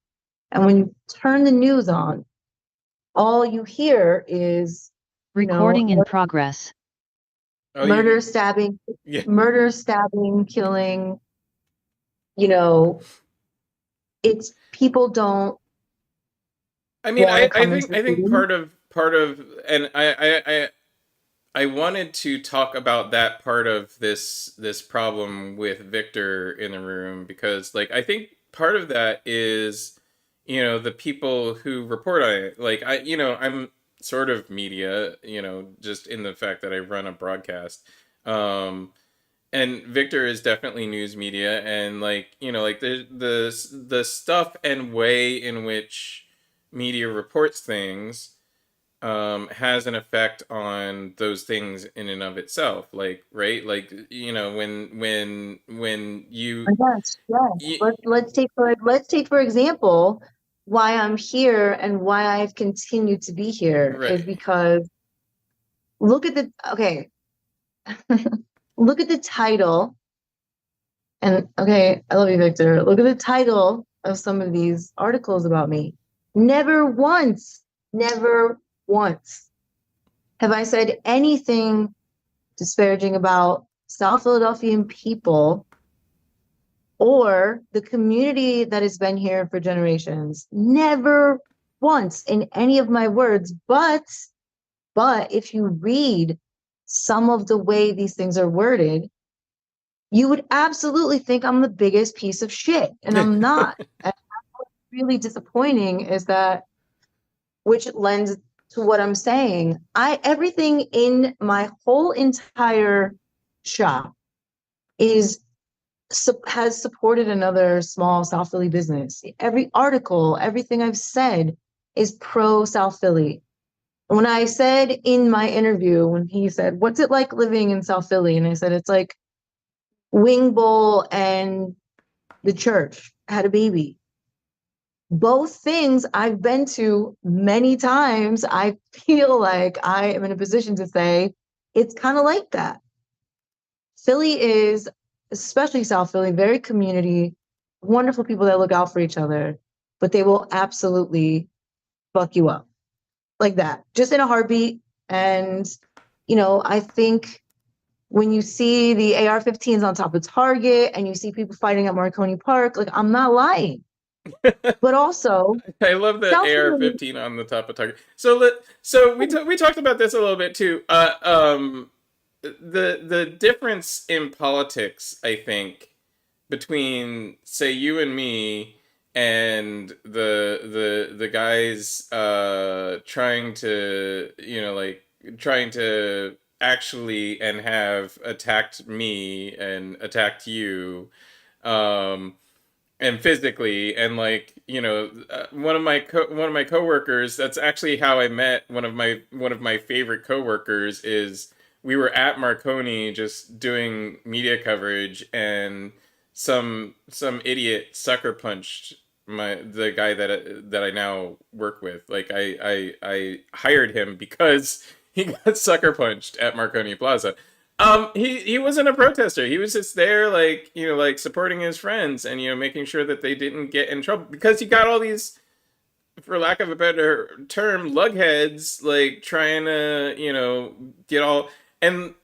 Speaker 2: And when you turn the news on, all you hear is,
Speaker 3: Recording in progress.
Speaker 1: Oh,
Speaker 2: murder, stabbing,
Speaker 1: yeah.
Speaker 2: killing. You know, it's people don't
Speaker 1: I mean,
Speaker 2: want to
Speaker 1: I
Speaker 2: come into
Speaker 1: think
Speaker 2: the city.
Speaker 1: part of, and I wanted to talk about that part of this problem with Victor in the room, because like I think part of that is, the people who report on it. Like I'm sort of media, just in the fact that I run a broadcast. And Victor is definitely news media, and like like the stuff and way in which media reports things has an effect on those things in and of itself. Like, right, like when
Speaker 2: Yes, yes.
Speaker 1: you
Speaker 2: Let's take for example why I'm here and why I've continued to be here is
Speaker 1: right.
Speaker 2: because look at the okay, look at the title. And okay, I love you, Victor. Look at the title of some of these articles about me. Never once have I said anything disparaging about South Philadelphian people or the community that has been here for generations. Never once in any of my words. But if you read some of the way these things are worded, you would absolutely think I'm the biggest piece of shit, and I'm not. And what's really disappointing is that, which lends to what I'm saying, everything in my whole entire shop is has supported another small South Philly business. Every article, everything I've said is pro South Philly. When I said in my interview, when he said, "What's it like living in South Philly?" And I said, "It's like Wing Bowl and the church had a baby." Both things I've been to many times. I feel like I am in a position to say it's kind of like that. Philly is, especially South Philly, very community, wonderful people that look out for each other, but they will absolutely fuck you up like that, just in a heartbeat. And, I think when you see the AR-15s on top of Target and you see people fighting at Marconi Park, like, I'm not lying. But also,
Speaker 1: I love the
Speaker 2: South Philly,
Speaker 1: AR-15 on the top of target. We talked about this a little bit too. The difference in politics, I think, between say you and me and the guys trying to trying to actually and have attacked me and attacked you, um and physically, and like one of my coworkers, that's actually how I met one of my favorite coworkers. Is we were at Marconi just doing media coverage, and some idiot sucker punched the guy that I now work with. Like I hired him because he got sucker punched at Marconi Plaza. He wasn't a protester. He was just there, like like supporting his friends, and making sure that they didn't get in trouble, because you got all these, for lack of a better term, lugheads, like trying to get all. And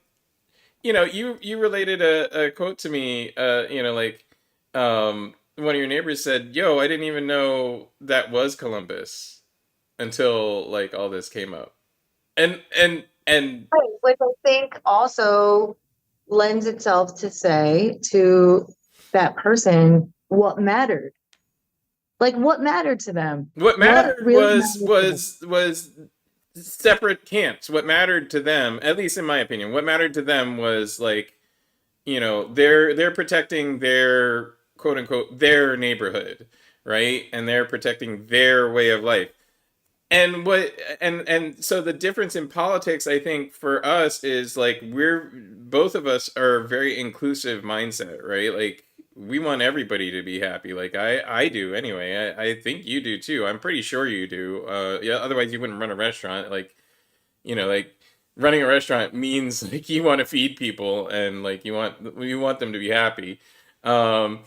Speaker 1: you related a quote to me. Like one of your neighbors said, "Yo, I didn't even know that was Columbus until like all this came up." And
Speaker 2: right, which I think also lends itself to say to that person what mattered. Like, what mattered to them?
Speaker 1: what
Speaker 2: What
Speaker 1: mattered
Speaker 2: really mattered to them?
Speaker 1: was separate camps. What mattered to them, at least in my opinion, what mattered to them was like, they're protecting their quote unquote their neighborhood, right? And they're protecting their way of life. And so the difference in politics, I think, for us is like we're both of us are very inclusive mindset, right? Like we want everybody to be happy. Like I do anyway. I think you do too. I'm pretty sure you do. Yeah, otherwise you wouldn't run a restaurant. Like, like running a restaurant means like you want to feed people and like you want them to be happy. Um,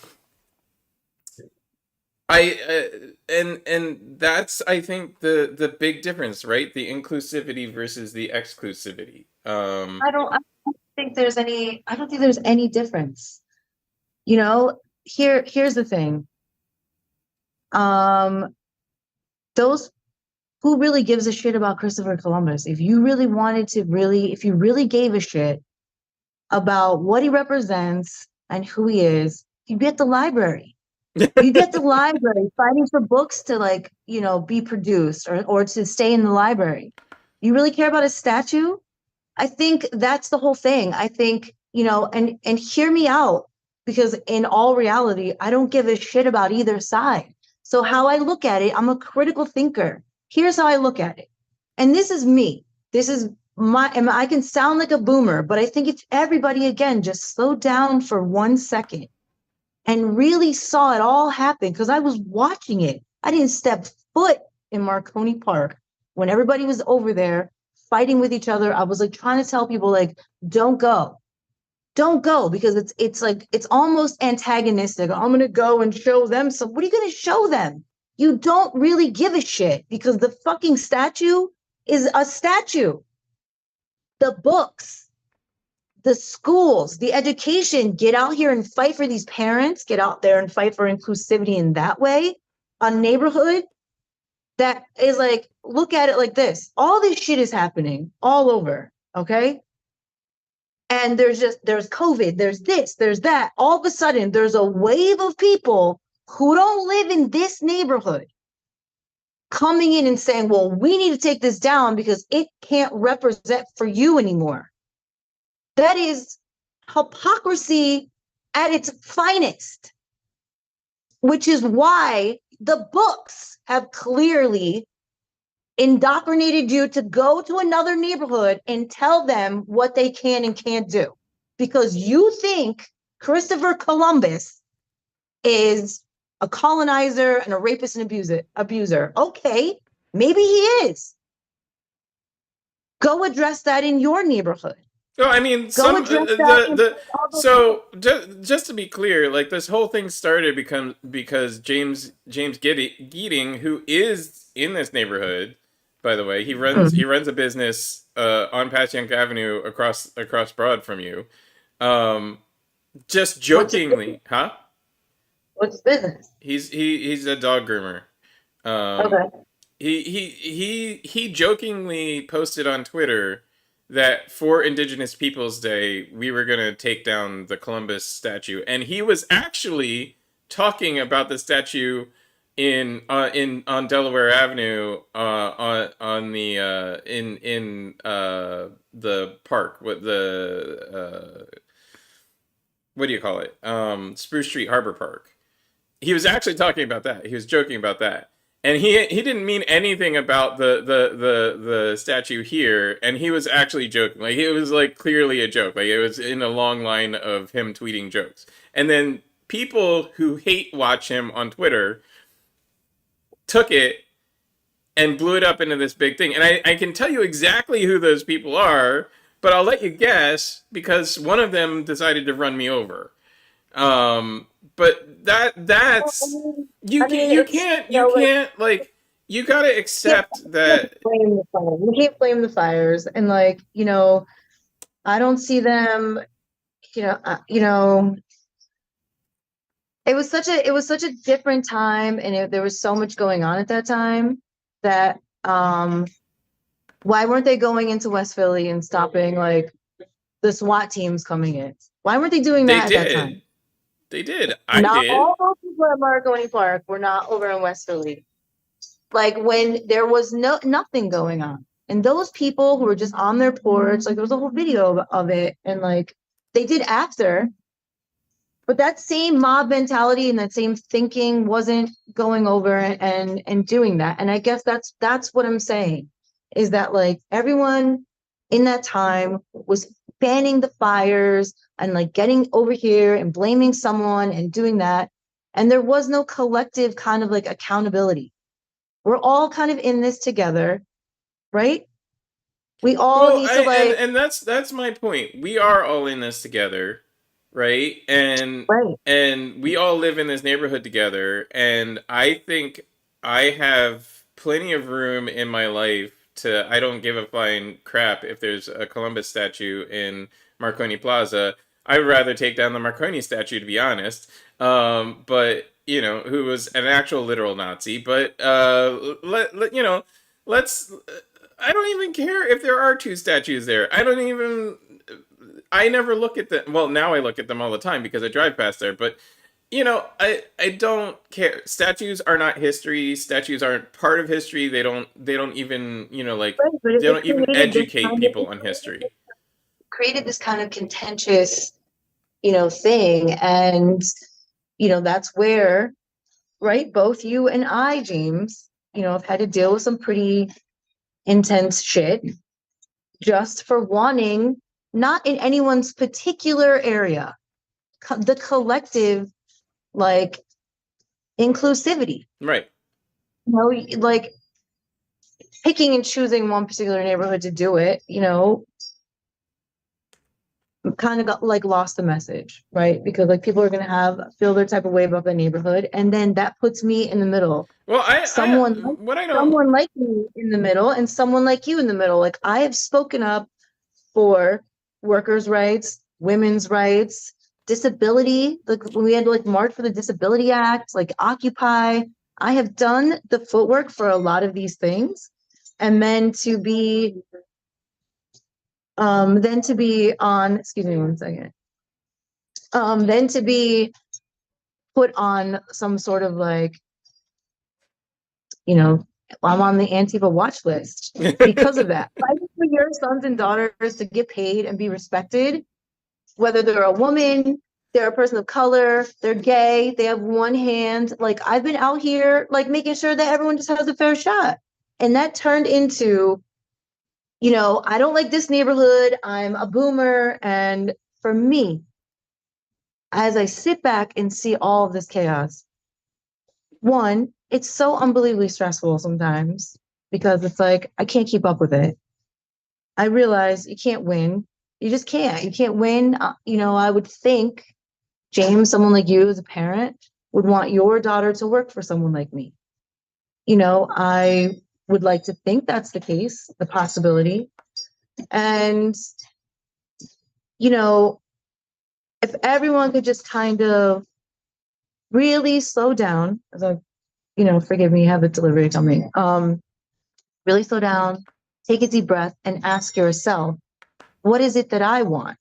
Speaker 1: and that's, I think, the big difference, right? The inclusivity versus the exclusivity.
Speaker 2: I don't think there's any, I don't think there's any difference. Here's the thing. Um, those who really gives a shit about Christopher Columbus? If you really wanted to if you really gave a shit about what he represents and who he is, you'd be at the library. You get the library fighting for books to be produced or to stay in the library. You really care about a statue? I think that's the whole thing. I think, and hear me out, because in all reality, I don't give a shit about either side. So how I look at it, I'm a critical thinker. Here's how I look at it. And this is me. This is and I can sound like a boomer, but I think if everybody, again, just slow down for 1 second and really saw it all happen, because I was watching it. I didn't step foot in Marconi Park when everybody was over there fighting with each other. I was like trying to tell people, like, don't go. Don't go, because it's almost antagonistic. I'm gonna go and show them some. What are you gonna show them? You don't really give a shit, because the fucking statue is a statue. The books, the schools, the education, get out here and fight for these parents, get out there and fight for inclusivity in that way. A neighborhood that is like, look at it like this. All this shit is happening all over, okay? And there's COVID, there's this, there's that. All of a sudden, there's a wave of people who don't live in this neighborhood coming in and saying, well, we need to take this down because it can't represent for you anymore. That is hypocrisy at its finest, which is why the books have clearly indoctrinated you to go to another neighborhood and tell them what they can and can't do, because you think Christopher Columbus is a colonizer and a rapist and abuser. Okay, maybe he is. Go address that in your neighborhood.
Speaker 1: No, I mean, just to be clear, like this whole thing started because James Geating, who is in this neighborhood, by the way, he runs a business on Passyunk Avenue across Broad from you. Just jokingly, huh?
Speaker 2: What's business?
Speaker 1: He's a dog groomer.
Speaker 2: Okay.
Speaker 1: He jokingly posted on Twitter that for Indigenous Peoples Day we were gonna take down the Columbus statue, and he was actually talking about the statue on Delaware Avenue on the in the park, what do you call it, Spruce Street Harbor Park. He was actually talking about that. He was joking about that. And he didn't mean anything about the statue here, and he was actually joking. Like, it was like clearly a joke. Like, it was in a long line of him tweeting jokes. And then people who hate watch him on Twitter took it and blew it up into this big thing. And I can tell you exactly who those people are, but I'll let you guess, because one of them decided to run me over. But that's you can't like, you gotta accept that.
Speaker 2: You can't blame the fires, and I don't see them. It was such a different time, and there was so much going on at that time that why weren't they going into West Philly and stopping like the SWAT teams coming in? Why weren't they doing that at that time?
Speaker 1: They did.
Speaker 2: Not all those people at Marconi Park were not over in West Philly. Like, when there was nothing going on, and those people who were just on their porch, like there was a whole video of it, and like they did after. But that same mob mentality and that same thinking wasn't going over and doing that. And I guess that's what I'm saying, is that like everyone in that time was fanning the fires and like getting over here and blaming someone and doing that. And there was no collective kind of like accountability. We're all kind of in this together, right? We all
Speaker 1: Well,
Speaker 2: need to like,
Speaker 1: and that's my point. We are all in this together, right?
Speaker 2: right.
Speaker 1: And we all live in this neighborhood together. And I think I have plenty of room in my life to. I don't give a flying crap if there's a Columbus statue in Marconi Plaza. I'd rather take down the Marconi statue, to be honest. But you know, who was an actual literal Nazi. But you know, let's. I don't even care if there are two statues there. I don't even. I never look at them. Well, now I look at them all the time because I drive past there. But you know, I don't care. Statues are not history. Statues aren't part of history. They don't even like
Speaker 2: Right, but
Speaker 1: they
Speaker 2: it
Speaker 1: don't even
Speaker 2: created this
Speaker 1: educate
Speaker 2: kind of
Speaker 1: people on history.
Speaker 2: contentious, thing. And, that's where, right, both you and I, James, have had to deal with some pretty intense shit just for wanting, not in anyone's particular area, the collective, like, inclusivity.
Speaker 1: Right.
Speaker 2: Like picking and choosing one particular neighborhood to do it, kind of got like lost the message, right? Because like people are gonna feel their type of way about the neighborhood, and then that puts me in the middle.
Speaker 1: Well,
Speaker 2: Someone
Speaker 1: what I don't.
Speaker 2: someone like me in the middle, and someone like you in the middle. Like I have spoken up for workers' rights, women's rights, disability. Like when we had to like march for the Disability Act, like Occupy. I have done the footwork for a lot of these things, and then to be on, excuse me one second, then to be put on some sort of like, I'm on the Antifa watch list because of that. Fighting for your sons and daughters to get paid and be respected, whether they're a woman, they're a person of color, they're gay, they have one hand. Like I've been out here like making sure that everyone just has a fair shot. And that turned into, I don't like this neighborhood. I'm a boomer. And for me, as I sit back and see all of this chaos, one, it's so unbelievably stressful sometimes because it's like, I can't keep up with it. I realize you can't win. You just can't. You can't win. I would think, James, someone like you as a parent would want your daughter to work for someone like me. I would like to think that's the case, the possibility. And, if everyone could just kind of really slow down, as I, forgive me, have a delivery coming. Really slow down, take a deep breath, and ask yourself, what is it that I want?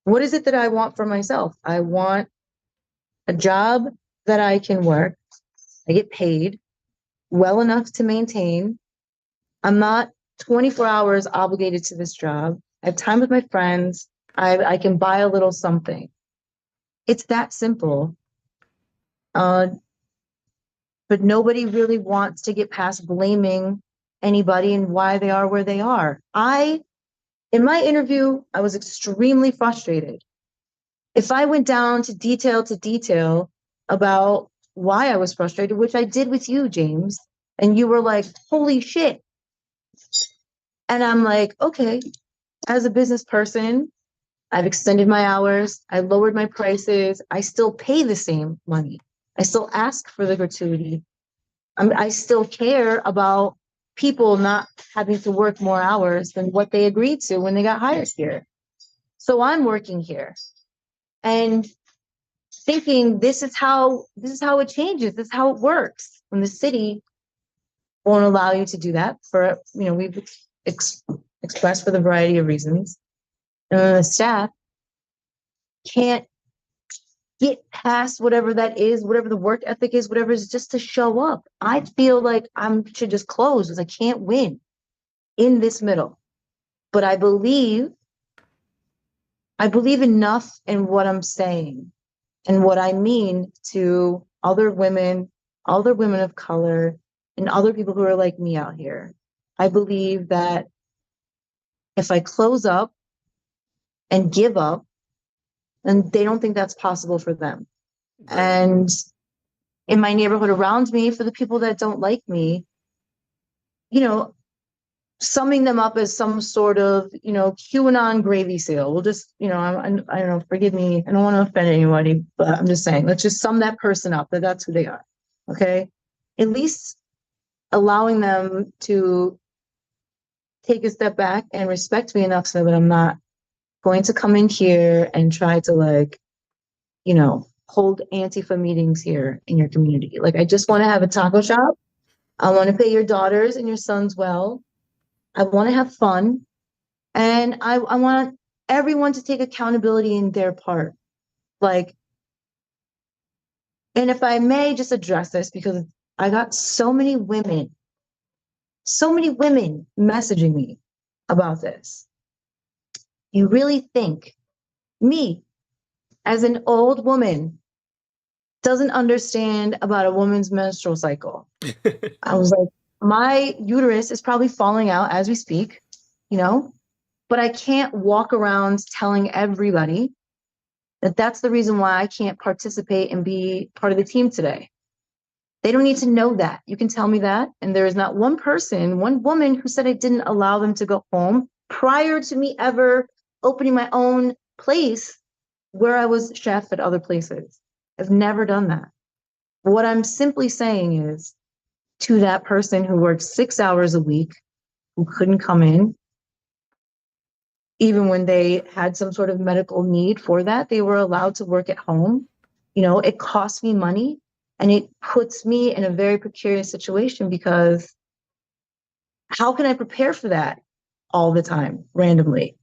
Speaker 2: What is it that I want for myself? I want a job that I can work. I get paid well enough to maintain. I'm not 24 hours obligated to this job. I have time with my friends. I can buy a little something. It's that simple. But nobody really wants to get past blaming anybody and why they are where they are. In my interview, I was extremely frustrated. If I went down to detail about why I was frustrated, which I did with you, James, and you were like, holy shit. And I'm like, okay, as a business person, I've extended my hours, I lowered my prices, I still pay the same money. I still ask for the gratuity. I still care about people not having to work more hours than what they agreed to when they got hired here. So I'm working here and thinking this is how it changes. This is how it works. When the city won't allow you to do that for, we've expressed for the variety of reasons. And then the staff can't get past whatever that is, whatever the work ethic is, whatever is just to show up. I feel like I should just close because I can't win in this middle. But I believe enough in what I'm saying and what I mean to other women of color, and other people who are like me out here. I believe that if I close up and give up, then they don't think that's possible for them.
Speaker 1: Right.
Speaker 2: And in my neighborhood around me, for the people that don't like me, you know, summing them up as some sort of, QAnon gravy sale. We'll just, I don't know, forgive me. I don't want to offend anybody, but I'm just saying, let's just sum that person up that that's who they are. Okay. At least allowing them to take a step back and respect me enough so that I'm not going to come in here and try to hold Antifa meetings here in your community. Like, I just want to have a taco shop. I want to pay your daughters and your sons well. I want to have fun. And I want everyone to take accountability in their part. Like, and if I may just address this, because I got so many women messaging me about this. You really think me, as an old woman, doesn't understand about a woman's menstrual cycle? I was like, my uterus is probably falling out as we speak, but I can't walk around telling everybody that that's the reason why I can't participate and be part of the team today. They don't need to know that. You can tell me that. And there is not one woman who said I didn't allow them to go home prior to me ever opening my own place where I was chef at other places. I've never done that. What I'm simply saying is, to that person who worked 6 hours a week, who couldn't come in, even when they had some sort of medical need for that, they were allowed to work at home. It costs me money, and it puts me in a very precarious situation, because how can I prepare for that all the time randomly?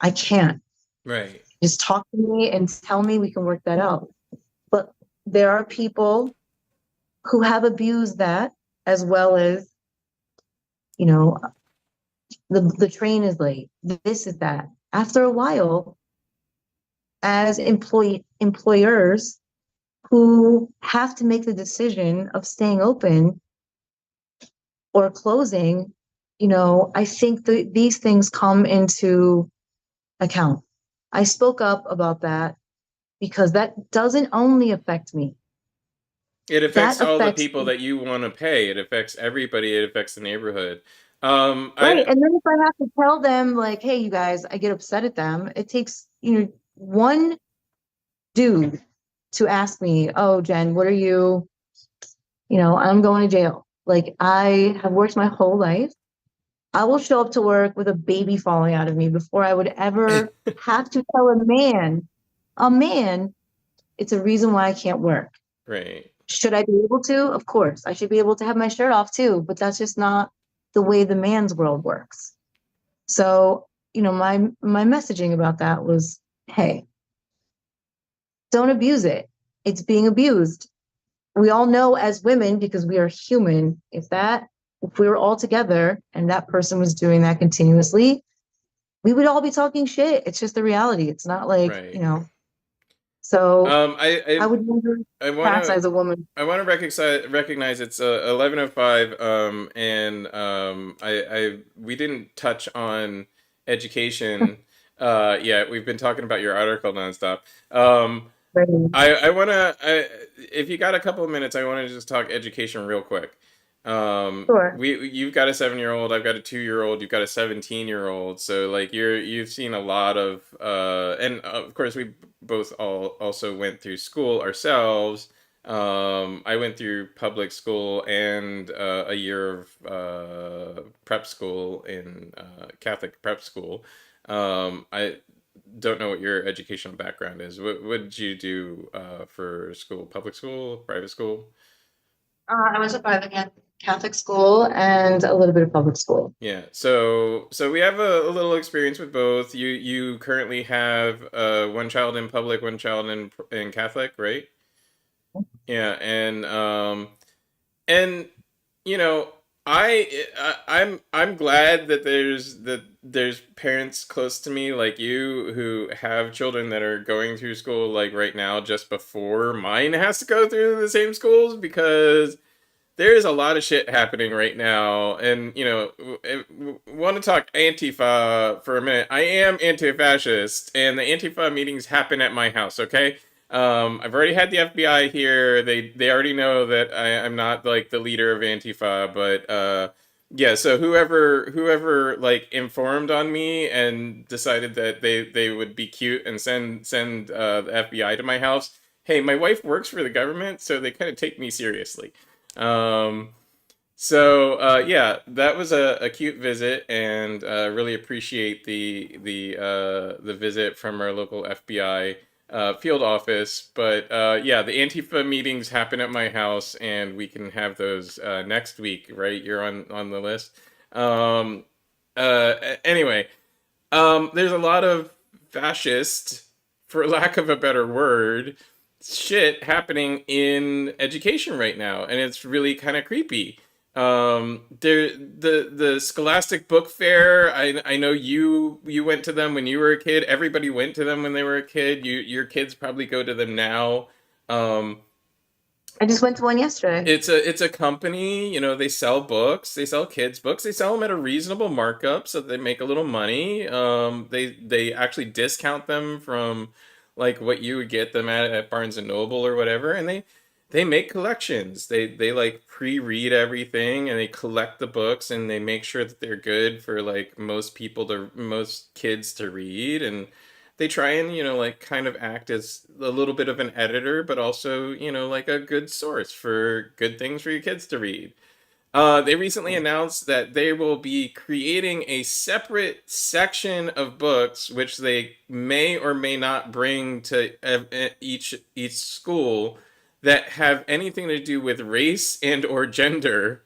Speaker 2: I can't.
Speaker 1: Right.
Speaker 2: Just talk to me and tell me we can work that out. But there are people who have abused that, as well as, the train is late. This is that. After a while, as employers who have to make the decision of staying open or closing, I think these things come into account. I spoke up about that because that doesn't only affect me.
Speaker 1: It affects
Speaker 2: That
Speaker 1: all the
Speaker 2: affects
Speaker 1: people that you want to pay. It affects everybody. It affects the neighborhood.
Speaker 2: Right.
Speaker 1: I
Speaker 2: And then if I have to tell them, like, hey, you guys, I get upset at them, it takes, one dude to ask me, oh, Jen, what are you, I'm going to jail. Like, I have worked my whole life. I will show up to work with a baby falling out of me before I would ever have to tell a man, it's a reason why I can't work.
Speaker 1: right.
Speaker 2: Should I be able to? Of course. I should be able to have my shirt off too, but that's just not the way the man's world works. So, my messaging about that was, hey, don't abuse it. It's being abused. We all know as women, because we are human, if we were all together and that person was doing that continuously, we would all be talking shit. It's just the reality. It's not like,
Speaker 1: Right.
Speaker 2: So I
Speaker 1: I
Speaker 2: would never
Speaker 1: I want
Speaker 2: pass
Speaker 1: to
Speaker 2: as a woman.
Speaker 1: I want to recognize it's 11:05, and I we didn't touch on education yet. We've been talking about your article nonstop. I want to, if you got a couple of minutes, I want to just talk education real quick.
Speaker 2: Sure.
Speaker 1: You've got a 7-year old, I've got a 2-year old, you've got a 17-year old. So like you've seen a lot of, and of course we both all also went through school ourselves. I went through public school and a year of prep school in Catholic prep school. I don't know what your educational background is. What did you do for school? Public school, private school?
Speaker 2: I went to private Catholic school and a little bit of public school.
Speaker 1: Yeah. So we have a little experience with both. You currently have one child in public, one child in Catholic, right? Yeah, and you know I'm glad that there's parents close to me like you who have children that are going through school like right now just before mine has to go through the same schools, because there's a lot of shit happening right now. And want to talk Antifa for a minute. I am anti-fascist, and the Antifa meetings happen at my house, okay? I've already had the FBI here. They already know that I'm not like the leader of Antifa, but yeah, so whoever like informed on me and decided that they would be cute and send the FBI to my house. Hey, my wife works for the government, so they kind of take me seriously. Um, yeah, that was a cute visit, and really appreciate the visit from our local FBI field office. But yeah, the Antifa meetings happen at my house, and we can have those next week, right? You're on the list. Um, anyway, there's a lot of fascist, for lack of a better word, shit happening in education right now, and it's really kind of creepy. The Scholastic Book Fair. I know you went to them when you were a kid. Everybody went to them when they were a kid. Your kids probably go to them now. Um,
Speaker 2: I just went to one yesterday.
Speaker 1: it's a company, they sell books, they sell kids books, they sell them at a reasonable markup so they make a little money. They actually discount them from like what you would get them at Barnes and Noble or whatever, and they make collections. They like pre-read everything, and they collect the books, and they make sure that they're good for like most kids to read. And they try and like kind of act as a little bit of an editor, but also like a good source for good things for your kids to read. They recently announced that they will be creating a separate section of books which they may or may not bring to each school, that have anything to do with race and or gender,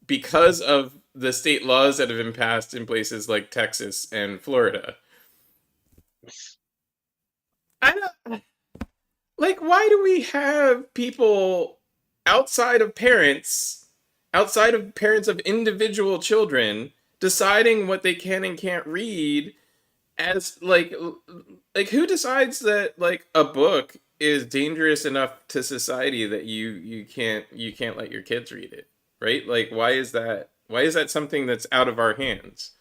Speaker 1: because of the state laws that have been passed in places like Texas and Florida. I don't, like, why do we have people outside of parents, outside of parents of individual children, deciding what they can and can't read, as like who decides that like a book is dangerous enough to society that you can't let your kids read it, right? Like, why is that something that's out of our hands?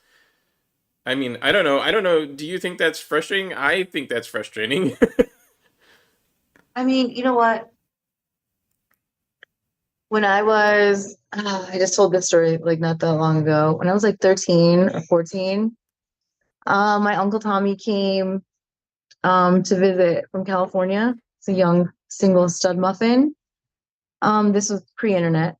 Speaker 1: I mean, I don't know, do you think that's frustrating? I think that's frustrating.
Speaker 2: I mean, you know what? When I was, I just told this story like not that long ago. When I was like 13 or 14, my Uncle Tommy came to visit from California. It's a young single stud muffin. This was pre-internet,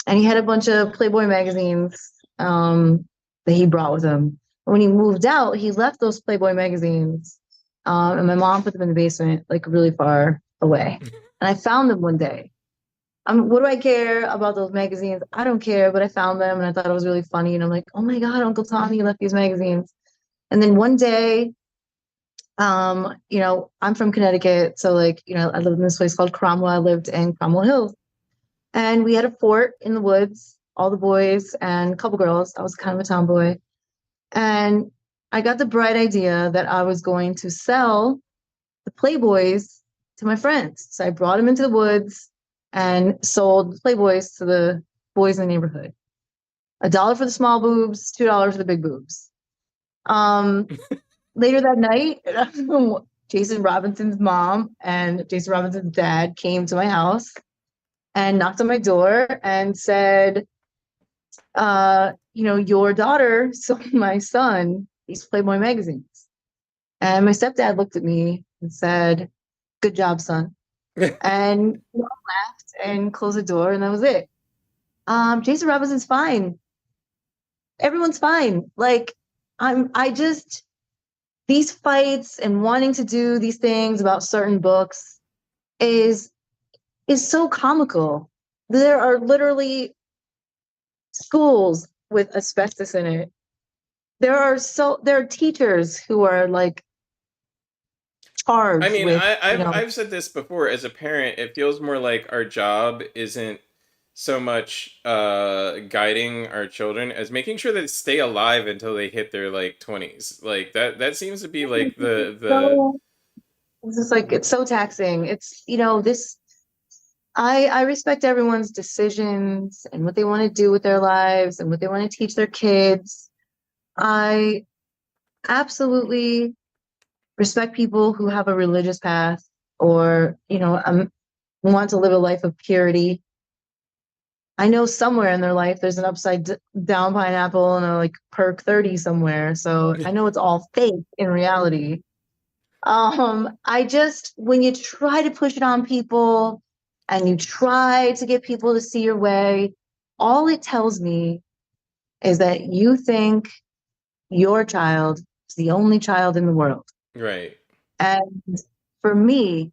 Speaker 2: and he had a bunch of Playboy magazines that he brought with him. When he moved out, he left those Playboy magazines, and my mom put them in the basement, like really far away. And I found them one day. What do I care about those magazines? I don't care, but I found them and I thought it was really funny. And I'm like, oh my God, Uncle Tommy left these magazines. And then one day, I'm from Connecticut. So like, I lived in this place called Cromwell. I lived in Cromwell Hills. And we had a fort in the woods, all the boys and a couple girls. I was kind of a tomboy. And I got the bright idea that I was going to sell the Playboys to my friends. So I brought them into the woods and sold Playboys to the boys in the neighborhood. $1 for the small boobs, $2 for the big boobs. Later that night, Jason Robinson's mom and Jason Robinson's dad came to my house and knocked on my door and said, your daughter sold my son these Playboy magazines. And my stepdad looked at me and said, good job, son. And laughed and closed the door, and that was it. Jason Robinson's fine. Everyone's fine. Like, I just, these fights and wanting to do these things about certain books is so comical. There are literally schools with asbestos in it. There are teachers who are like charged
Speaker 1: I mean,
Speaker 2: with,
Speaker 1: I've said this before. As a parent, it feels more like our job isn't so much guiding our children as making sure that they stay alive until they hit their like 20s. Like that seems to be like the
Speaker 2: So it's just like it's so taxing. It's this I respect everyone's decisions and what they want to do with their lives and what they want to teach their kids. I absolutely respect people who have a religious path or, want to live a life of purity. I know somewhere in their life there's an down pineapple and a like perk 30 somewhere. So I know it's all fake in reality. I just when you try to push it on people and you try to get people to see your way, all it tells me is that you think your child is the only child in the world.
Speaker 1: right,
Speaker 2: And for me,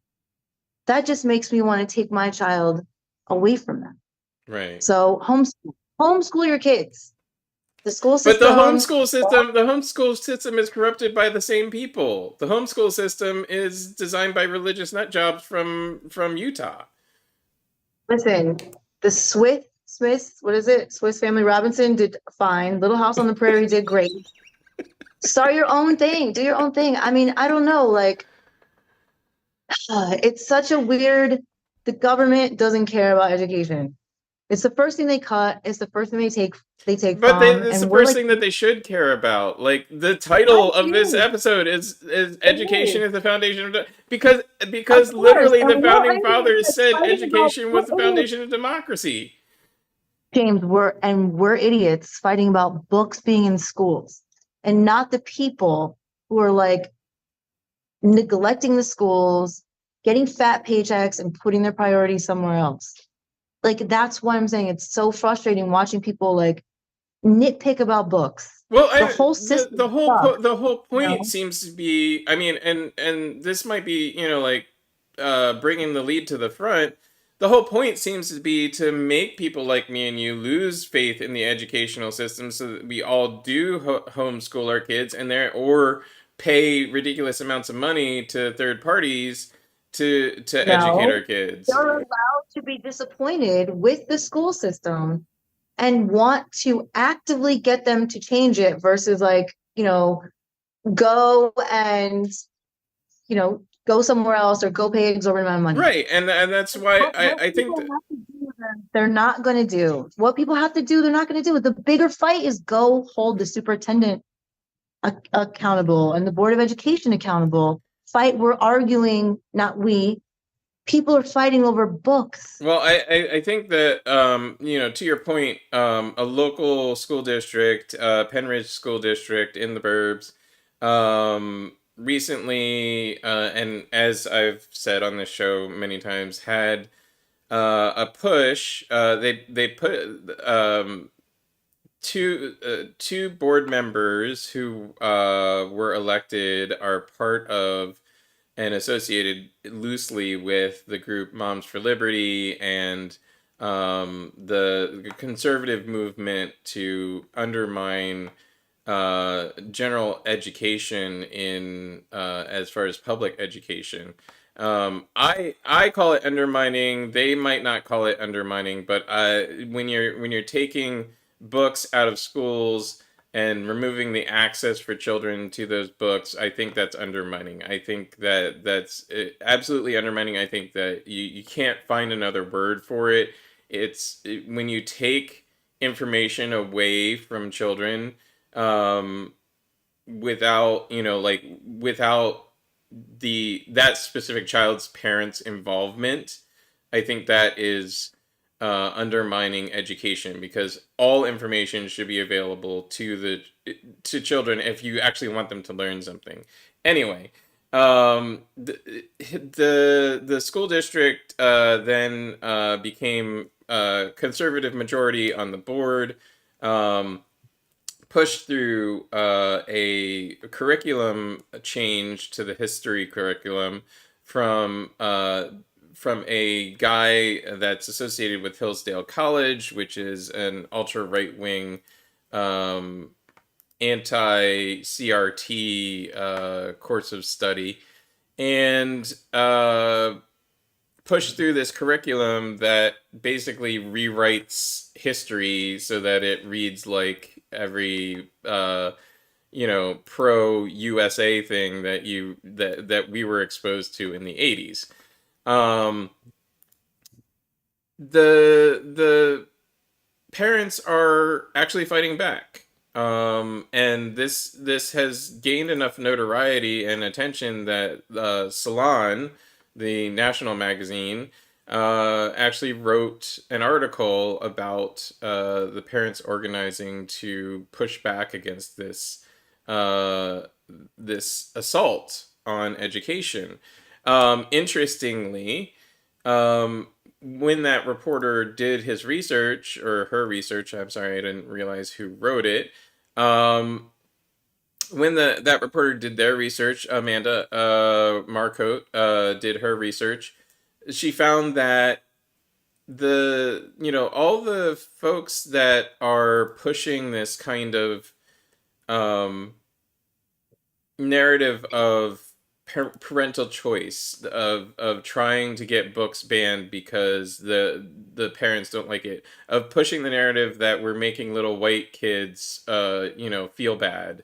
Speaker 2: that just makes me want to take my child away from them.
Speaker 1: right.
Speaker 2: So homeschool your kids. The school
Speaker 1: But
Speaker 2: system,
Speaker 1: the homeschool system is corrupted by the same people. The homeschool system is designed by religious nut jobs from Utah.
Speaker 2: listen, the Swiss, what is it? Swiss Family Robinson did fine. Little House on the Prairie did great. Start your own thing. Do your own thing. I mean, I don't know. Like, it's such a weird. The government doesn't care about education. It's the first thing they cut. It's the first thing they take
Speaker 1: But
Speaker 2: from,
Speaker 1: it's the
Speaker 2: and we're
Speaker 1: first
Speaker 2: like,
Speaker 1: thing that they should care about. Like the
Speaker 2: I
Speaker 1: title of this
Speaker 2: do.
Speaker 1: episode is
Speaker 2: It
Speaker 1: education
Speaker 2: is.
Speaker 1: is the foundation of
Speaker 2: Of
Speaker 1: because
Speaker 2: course.
Speaker 1: literally
Speaker 2: And
Speaker 1: the
Speaker 2: we're
Speaker 1: founding fathers
Speaker 2: idiots
Speaker 1: said
Speaker 2: fighting about
Speaker 1: education was
Speaker 2: we're
Speaker 1: the
Speaker 2: idiots.
Speaker 1: foundation of democracy.
Speaker 2: James, we're idiots fighting about books being in schools and not the people who are like neglecting the schools, getting fat paychecks and putting their priorities somewhere else. Like that's why I'm saying it's so frustrating watching people like nitpick about books.
Speaker 1: Well,
Speaker 2: The whole system sucks,
Speaker 1: the whole
Speaker 2: you
Speaker 1: point
Speaker 2: know?
Speaker 1: seems to be, I mean, and this might be, like bringing the lead to the front. The whole point seems to be to make people like me and you lose faith in the educational system, so that we all do homeschool our kids and there or pay ridiculous amounts of money to third parties to educate
Speaker 2: No,
Speaker 1: our kids.
Speaker 2: they're allowed to be disappointed with the school system and want to actively get them to change it versus like, go and, go somewhere else or go pay an exorbitant amount of money.
Speaker 1: Right, and that's why
Speaker 2: What
Speaker 1: I think
Speaker 2: people
Speaker 1: that,
Speaker 2: have to do, they're not going to do. What people have to do, they're not going to do. The bigger fight is go hold the superintendent accountable and the board of education accountable. Fight, we're arguing, not we. People are fighting over books.
Speaker 1: well, I think that to your point, a local school district, Pennridge School District in the burbs, recently, and as I've said on this show many times, had a push. They put two board members who were elected are part of and associated loosely with the group Moms for Liberty and the conservative movement to undermine general education in as far as public education. I call it undermining. They might not call it undermining, but when you're taking books out of schools and removing the access for children to those books, I think that's undermining. I think that that's absolutely undermining. I think that you can't find another word for it. When you take information away from children um, without, without that specific child's parents' involvement, I think that is undermining education because all information should be available to children if you actually want them to learn something. Anyway, the school district then became conservative majority on the board. Pushed through a curriculum change to the history curriculum from from a guy that's associated with Hillsdale College, which is an ultra right wing um, anti CRT course of study, and push through this curriculum that basically rewrites history so that it reads like every pro USA thing that we were exposed to in the 80s. Um, the parents are actually fighting back. And this has gained enough notoriety and attention that Salon, the national magazine, actually wrote an article about the parents organizing to push back against uh, this assault on education. Interestingly, um, when that reporter did his research or her research, I'm sorry, I didn't realize who wrote it. Um, when that reporter did their research, Amanda Marcotte did her research. She found that all the folks that are pushing this kind of um, narrative of parental choice of trying to get books banned because the parents don't like it, of pushing the narrative that we're making little white kids feel bad,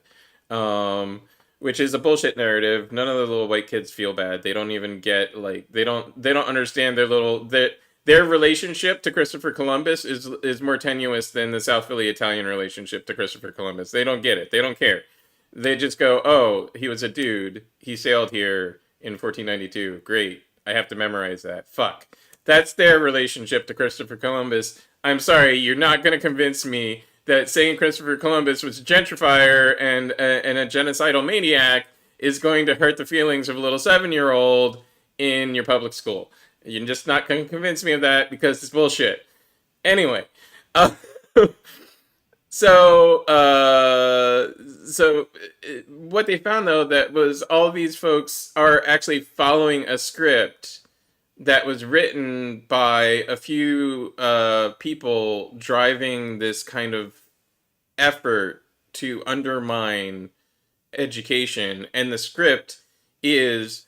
Speaker 1: um which is a bullshit narrative. None of the little white kids feel bad. They don't even get, like, they don't understand their relationship to Christopher Columbus is more tenuous than the South Philly Italian relationship to Christopher Columbus. They don't get it. They don't care. They just go, "Oh, he was a dude. He sailed here in 1492. Great. I have to memorize that. Fuck." That's their relationship to Christopher Columbus. I'm sorry, you're not going to convince me that saying Christopher Columbus was a gentrifier and a genocidal maniac is going to hurt the feelings of a little 7-year-old in your public school. You're just not going to convince me of that because it's bullshit. Anyway, uh, so what they found, though, that was all these folks are actually following a script that was written by a few people driving this kind of effort to undermine education. And the script is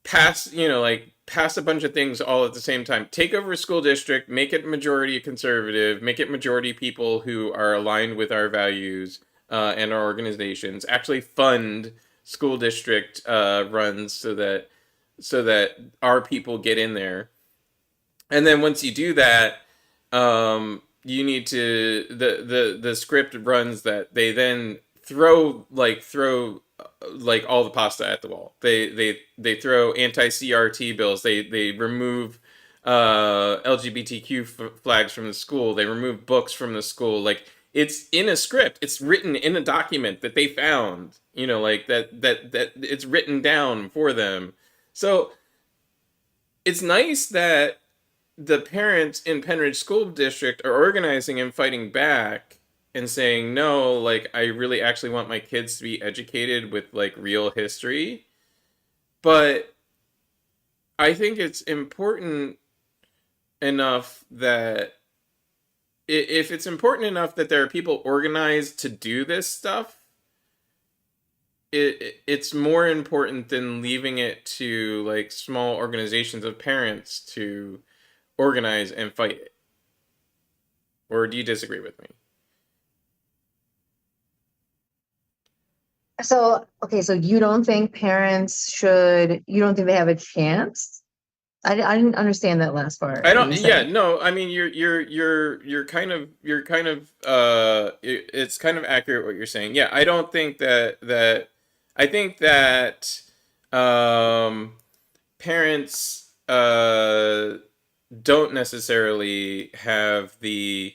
Speaker 1: pass a bunch of things all at the same time. Take over a school district, make it majority conservative, make it majority people who are aligned with our values and our organizations. Actually fund school district runs so that our people get in there. And then once you do that, you need to the script runs that they then throw all the pasta at the wall. They throw anti-CRT bills. They remove LGBTQ flags from the school. They remove books from the school. Like, it's in a script. It's written in a document that they found. Like that it's written down for them. So it's nice that the parents in Pennridge School District are organizing and fighting back and saying, no, like, I really actually want my kids to be educated with, like, real history. But I think it's important enough that if it's important enough that there are people organized to do this stuff, it's more important than leaving it to, like, small organizations of parents to organize and fight it. Or do you disagree with me?
Speaker 2: So, okay, so you don't think you don't think they have a chance? I didn't understand that last part
Speaker 1: I
Speaker 2: that
Speaker 1: don't.
Speaker 2: you
Speaker 1: Yeah,
Speaker 2: said.
Speaker 1: no. I mean, it's kind of accurate what you're saying. Yeah, I don't think that. I think that parents don't necessarily have the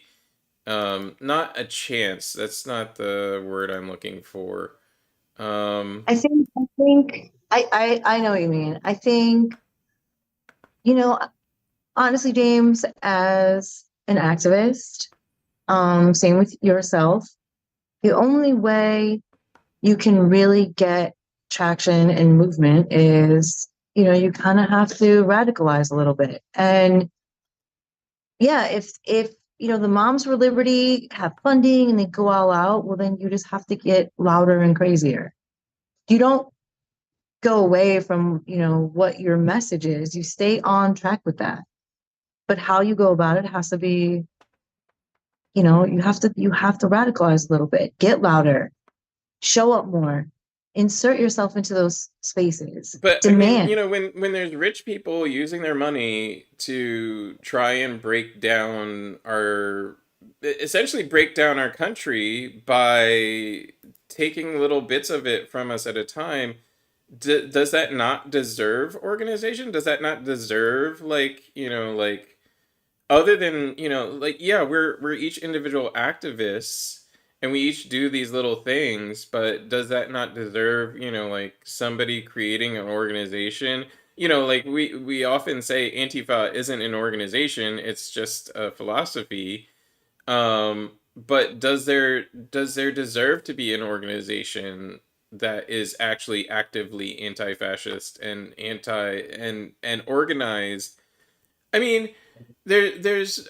Speaker 1: not a chance. That's not the word I'm looking for. Um,
Speaker 2: I know what you mean. I think, you know, honestly, James, as an activist, same with yourself, the only way you can really get traction and movement is, you kind of have to radicalize a little bit. And yeah, if the Moms for Liberty have funding and they go all out, well, then you just have to get louder and crazier. You don't go away from, what your message is. You stay on track with that. But how you go about it has to be, you have to radicalize a little bit, get louder, show up more, insert yourself into those spaces,
Speaker 1: But I mean,
Speaker 2: demand.
Speaker 1: when there's rich people using their money to try and essentially break down our country by taking little bits of it from us at a time, does that not deserve organization? Does that not deserve, like other than, like, yeah, we're each individual activists and we each do these little things, but does that not deserve, like somebody creating an organization? Like we often say Antifa isn't an organization, it's just a philosophy. But does there deserve to be an organization that is actually actively anti-fascist and and organized? I mean, there's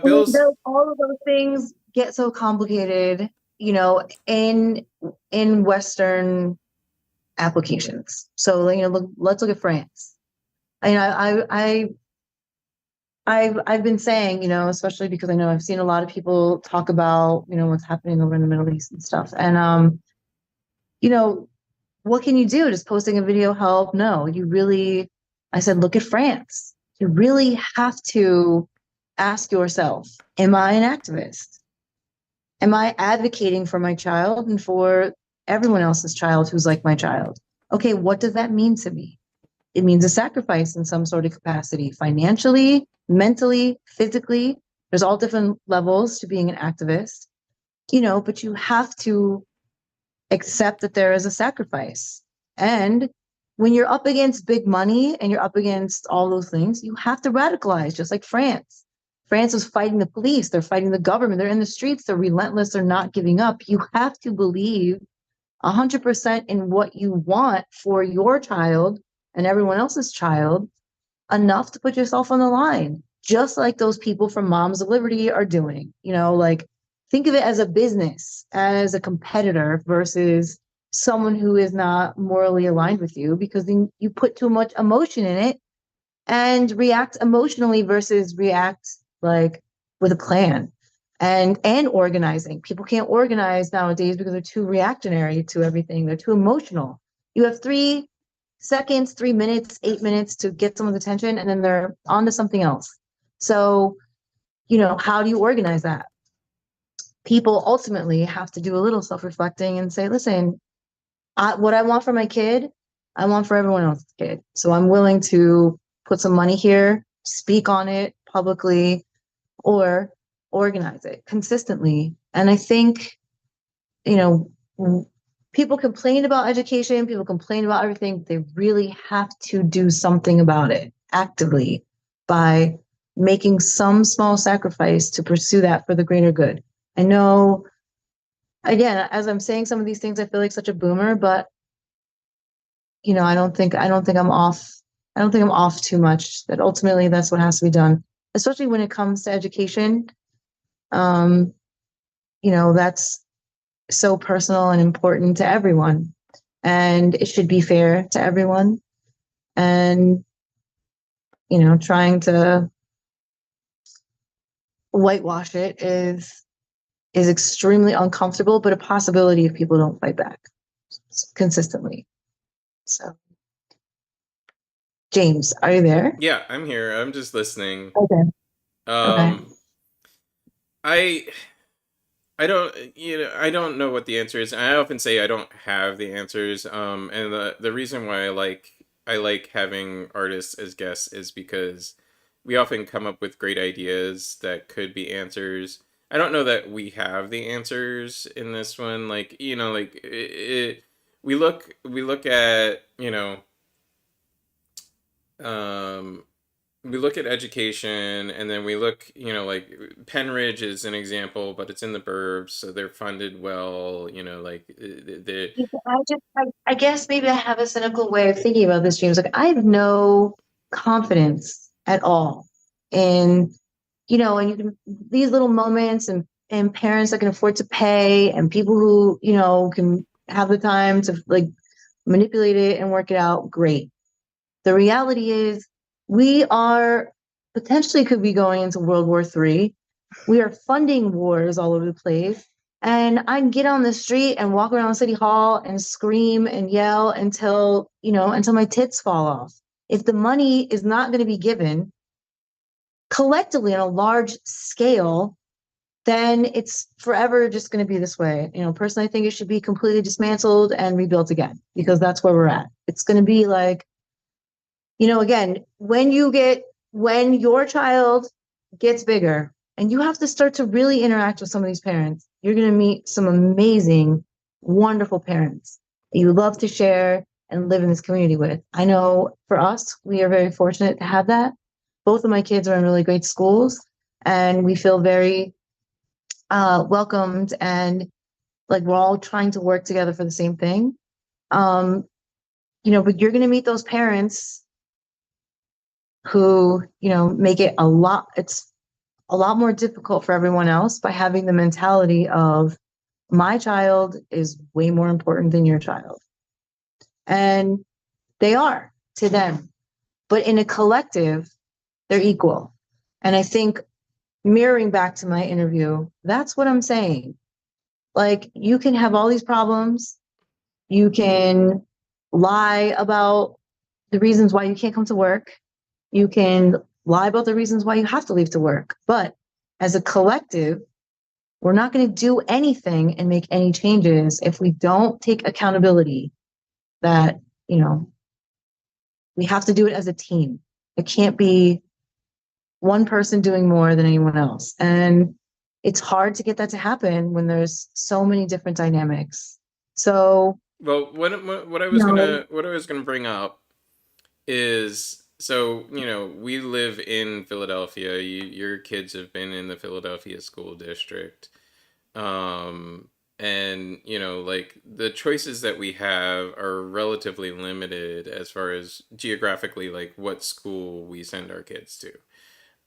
Speaker 1: bills.
Speaker 2: All of those things get so complicated, in Western applications. So, let's look at France. I've been saying, especially because I know I've seen a lot of people talk about, what's happening over in the Middle East and stuff. And you know, what can you do? Does posting a video help? No, I said, look at France. You really have to ask yourself, am I an activist? Am I advocating for my child and for everyone else's child who's like my child? Okay, what does that mean to me? It means a sacrifice in some sort of capacity, financially, mentally, physically. There's all different levels to being an activist, but you have to accept that there is a sacrifice. And when you're up against big money and you're up against all those things, you have to radicalize, just like France. France is fighting the police, they're fighting the government, they're in the streets, they're relentless, they're not giving up. You have to believe 100% in what you want for your child and everyone else's child, enough to put yourself on the line, just like those people from Moms of Liberty are doing. Like, think of it as a business, as a competitor versus someone who is not morally aligned with you, because then you put too much emotion in it and react emotionally versus react like with a plan and organizing. People can't organize nowadays because they're too reactionary to everything. They're too emotional. You have 3 seconds, 3 minutes, 8 minutes to get someone's attention, and then they're on to something else. So, how do you organize that? People ultimately have to do a little self-reflecting and say, listen, what I want for my kid, I want for everyone else's kid. So I'm willing to put some money here, speak on it publicly, or organize it consistently. And I think, you know, people complain about education, people complain about everything. They really have to do something about it actively by making some small sacrifice to pursue that for the greater good. I know, again, as I'm saying some of these things, I feel like such a boomer, but I don't think I'm off. I don't think I'm off too much. That ultimately that's what has to be done, especially when it comes to education. Um, that's so personal and important to everyone, and it should be fair to everyone. And trying to whitewash it is extremely uncomfortable, but a possibility if people don't fight back consistently. So, James, are you there?
Speaker 1: Yeah, I'm here. I'm just listening.
Speaker 2: Okay. Okay.
Speaker 1: Um, I I don't know what the answer is. I often say I don't have the answers. And the reason why I like having artists as guests is because we often come up with great ideas that could be answers. I don't know that we have the answers in this one. Like, we look at, um we look at education, and then we look, like Pennridge is an example, but it's in the burbs, so they're funded well, like the.
Speaker 2: I guess maybe I have a cynical way of thinking about this, James. Like, I have no confidence at all in, and you can, these little moments, and parents that can afford to pay, and people who, can have the time to, like, manipulate it and work it out, great. The reality is we are potentially could be going into World War III. We are funding wars all over the place. And I can get on the street and walk around City Hall and scream and yell until, until my tits fall off. If the money is not going to be given collectively on a large scale, then it's forever just going to be this way. Personally, I think it should be completely dismantled and rebuilt again, because that's where we're at. It's going to be like, again, when your child gets bigger and you have to start to really interact with some of these parents, you're going to meet some amazing, wonderful parents that you love to share and live in this community with. I know for us, we are very fortunate to have that. Both of my kids are in really great schools, and we feel very welcomed, and like we're all trying to work together for the same thing. But you're going to meet those parents who, make it it's a lot more difficult for everyone else by having the mentality of my child is way more important than your child. And they are to them, but in a collective, they're equal. And I think, mirroring back to my interview, that's what I'm saying. Like, you can have all these problems. You can lie about the reasons why you can't come to work. You can lie about the reasons why you have to leave to work. But as a collective, we're not going to do anything and make any changes if we don't take accountability that, we have to do it as a team. It can't be one person doing more than anyone else. And it's hard to get that to happen when there's so many different dynamics. So,
Speaker 1: well, what I was gonna bring up is, so we live in Philadelphia. Your kids have been in the Philadelphia school district, and like the choices that we have are relatively limited as far as geographically, like what school we send our kids to.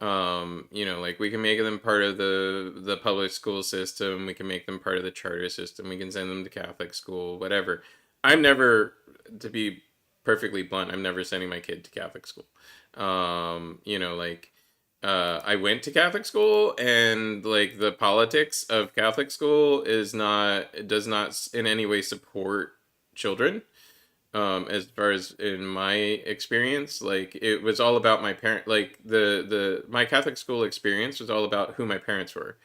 Speaker 1: Like we can make them part of the public school system, we can make them part of the charter system, we can send them to Catholic school, whatever. I'm never, to be perfectly blunt, I'm never sending my kid to Catholic school. I went to Catholic school, and like the politics of Catholic school does not in any way support children. As far as in my experience, like it was all about my parent, like my Catholic school experience was all about who my parents were.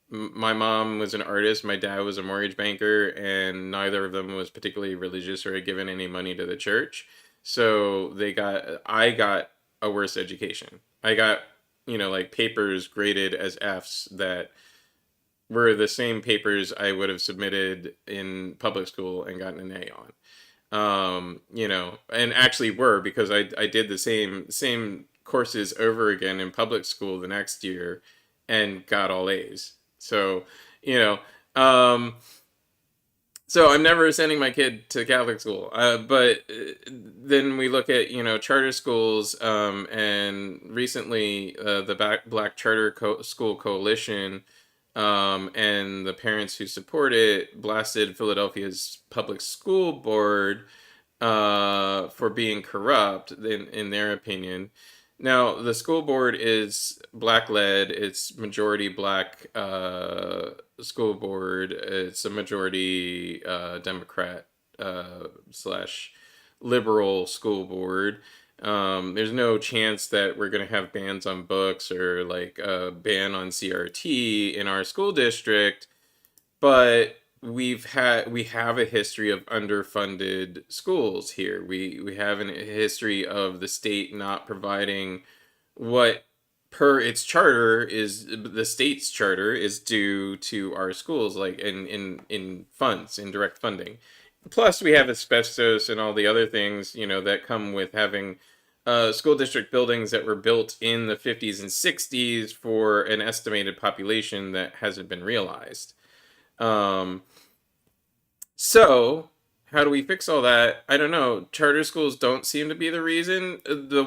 Speaker 1: My mom was an artist, my dad was a mortgage banker, and neither of them was particularly religious or had given any money to the church. So I got a worse education. I got, like papers graded as Fs that were the same papers I would have submitted in public school and gotten an A on. And actually were, because I did the same courses over again in public school the next year and got all A's. So, so I'm never sending my kid to Catholic school. But then we look at, charter schools, and recently the Black Charter School Coalition, and the parents who support it blasted Philadelphia's public school board for being corrupt, in their opinion. Now, the school board is black-led. It's majority black school board. It's a majority Democrat slash liberal school board. There's no chance that we're going to have bans on books or like a ban on CRT in our school district, but we have a history of underfunded schools here. We have a history of the state not providing what per its charter is the state's charter is due to our schools, like in funds, in direct funding. Plus, we have asbestos and all the other things, that come with having school district buildings that were built in the 50s and 60s for an estimated population that hasn't been realized. So, how do we fix all that? I don't know. Charter schools don't seem to be the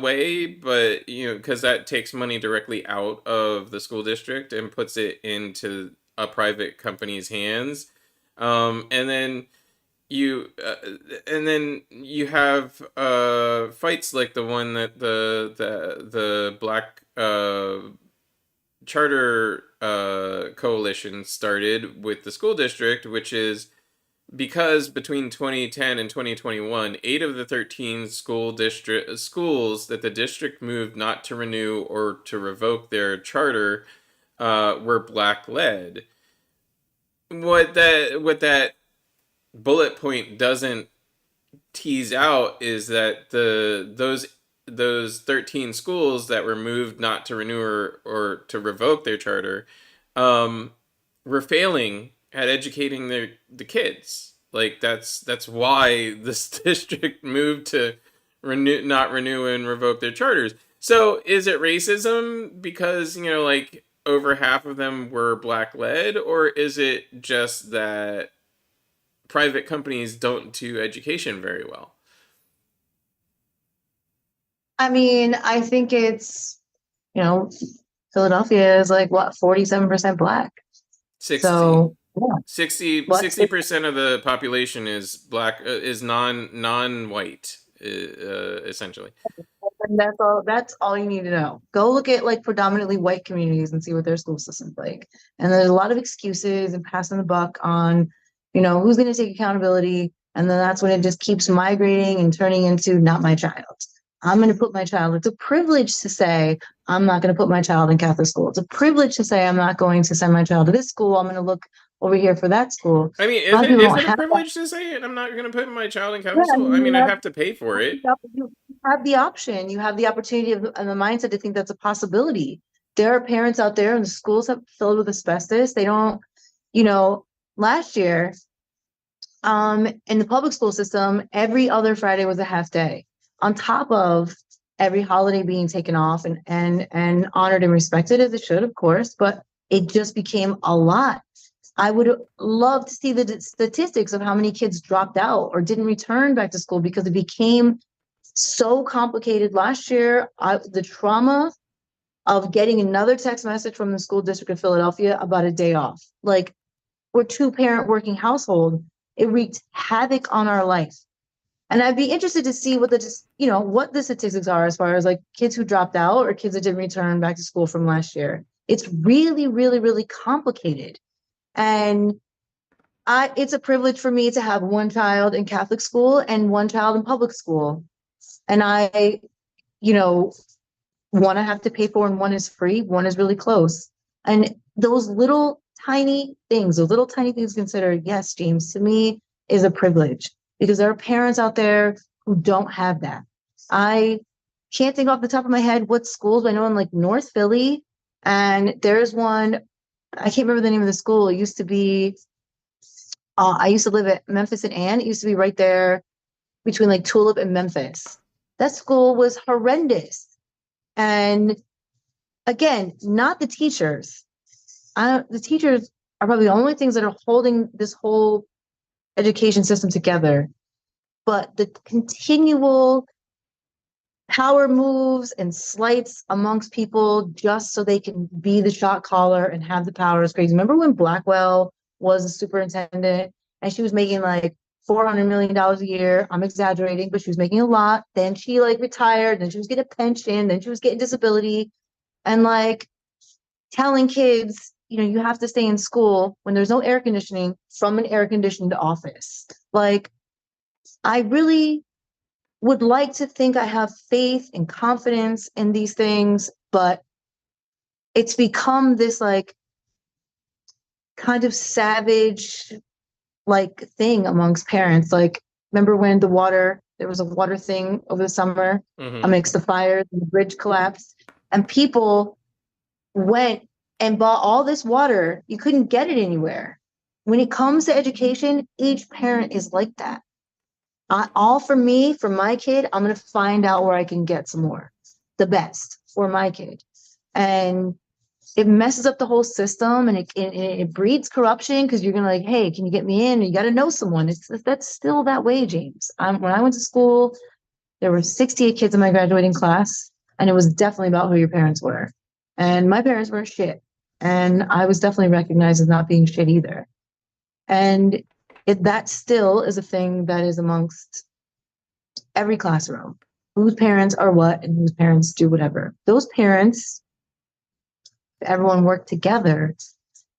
Speaker 1: way, but, because that takes money directly out of the school district and puts it into a private company's hands. And then, and then you have fights like the one that the black charter coalition started with the school district, which is because between 2010 and 2021, 8 of the 13 schools that the district moved not to renew or to revoke their charter were black led. What that bullet point doesn't tease out is that those 13 schools that were moved not to renew or to revoke their charter were failing at educating the kids. Like that's why this district moved to not renew and revoke their charters. So is it racism because, like over half of them were black led, or is it just that private companies don't do education very well?
Speaker 2: I mean, I think it's, Philadelphia is like what, 47% black.
Speaker 1: 60.
Speaker 2: So yeah.
Speaker 1: 60% of the population is black, is non-white, essentially.
Speaker 2: And that's all you need to know. Go look at like predominantly white communities and see what their school system's like. And there's a lot of excuses and passing the buck on, who's going to take accountability. And then that's when it just keeps migrating and turning into not my child. I'm going to put my child. It's a privilege to say, I'm not going to put my child in Catholic school. It's a privilege to say, I'm not going to send my child to this school. I'm going to look over here for that school.
Speaker 1: I mean, is it a privilege to say it? I'm not going to put my child in Catholic school. I mean, I have to pay for it.
Speaker 2: You have the option. You have the opportunity and the mindset to think that's a possibility. There are parents out there and the schools have filled with asbestos. They don't, last year, in the public school system, every other Friday was a half day, on top of every holiday being taken off and honored and respected as it should, of course, but it just became a lot. I would love to see the statistics of how many kids dropped out or didn't return back to school because it became so complicated last year. The trauma of getting another text message from the school district of Philadelphia about a day off. Like, we're two-parent working household. It wreaked havoc on our life. And I'd be interested to see what the statistics are as far as like kids who dropped out or kids that didn't return back to school from last year. It's really, really, really complicated. And it's a privilege for me to have one child in Catholic school and one child in public school. And I, one I have to pay for and one is free, one is really close. And those little tiny things considered, yes, James, to me is a privilege because there are parents out there who don't have that. I can't think off the top of my head what schools, but I know in like North Philly, and there's one, I can't remember the name of the school. It used to be, I used to live at Memphis and Ann. It used to be right there between like Tulip and Memphis. That school was horrendous. And again, not the teachers. The teachers are probably the only things that are holding this whole education system together. But the continual power moves and slights amongst people just so they can be the shot caller and have the power is crazy. Remember when Blackwell was a superintendent and she was making like $400 million a year? I'm exaggerating, but she was making a lot. Then she like retired, then she was getting a pension, then she was getting disability, and like telling kids, you have to stay in school when there's no air conditioning from an air conditioned office. Like, I really would like to think I have faith and confidence in these things, but it's become this like kind of savage like thing amongst parents. Like, remember when there was a water thing over the summer amidst the fires and the bridge collapsed, and people went and bought all this water. You couldn't get it anywhere. When it comes to education, each parent is like that. All for me, for my kid, I'm going to find out where I can get some more, the best for my kid. And it messes up the whole system, and it breeds corruption because you're going to like, hey, can you get me in? You got to know someone. That's still that way, James. When I went to school, there were 68 kids in my graduating class, and it was definitely about who your parents were. And my parents weren't shit. And I was definitely recognized as not being shit either. And that still is a thing that is amongst every classroom. Whose parents are what and whose parents do whatever. Those parents, everyone work together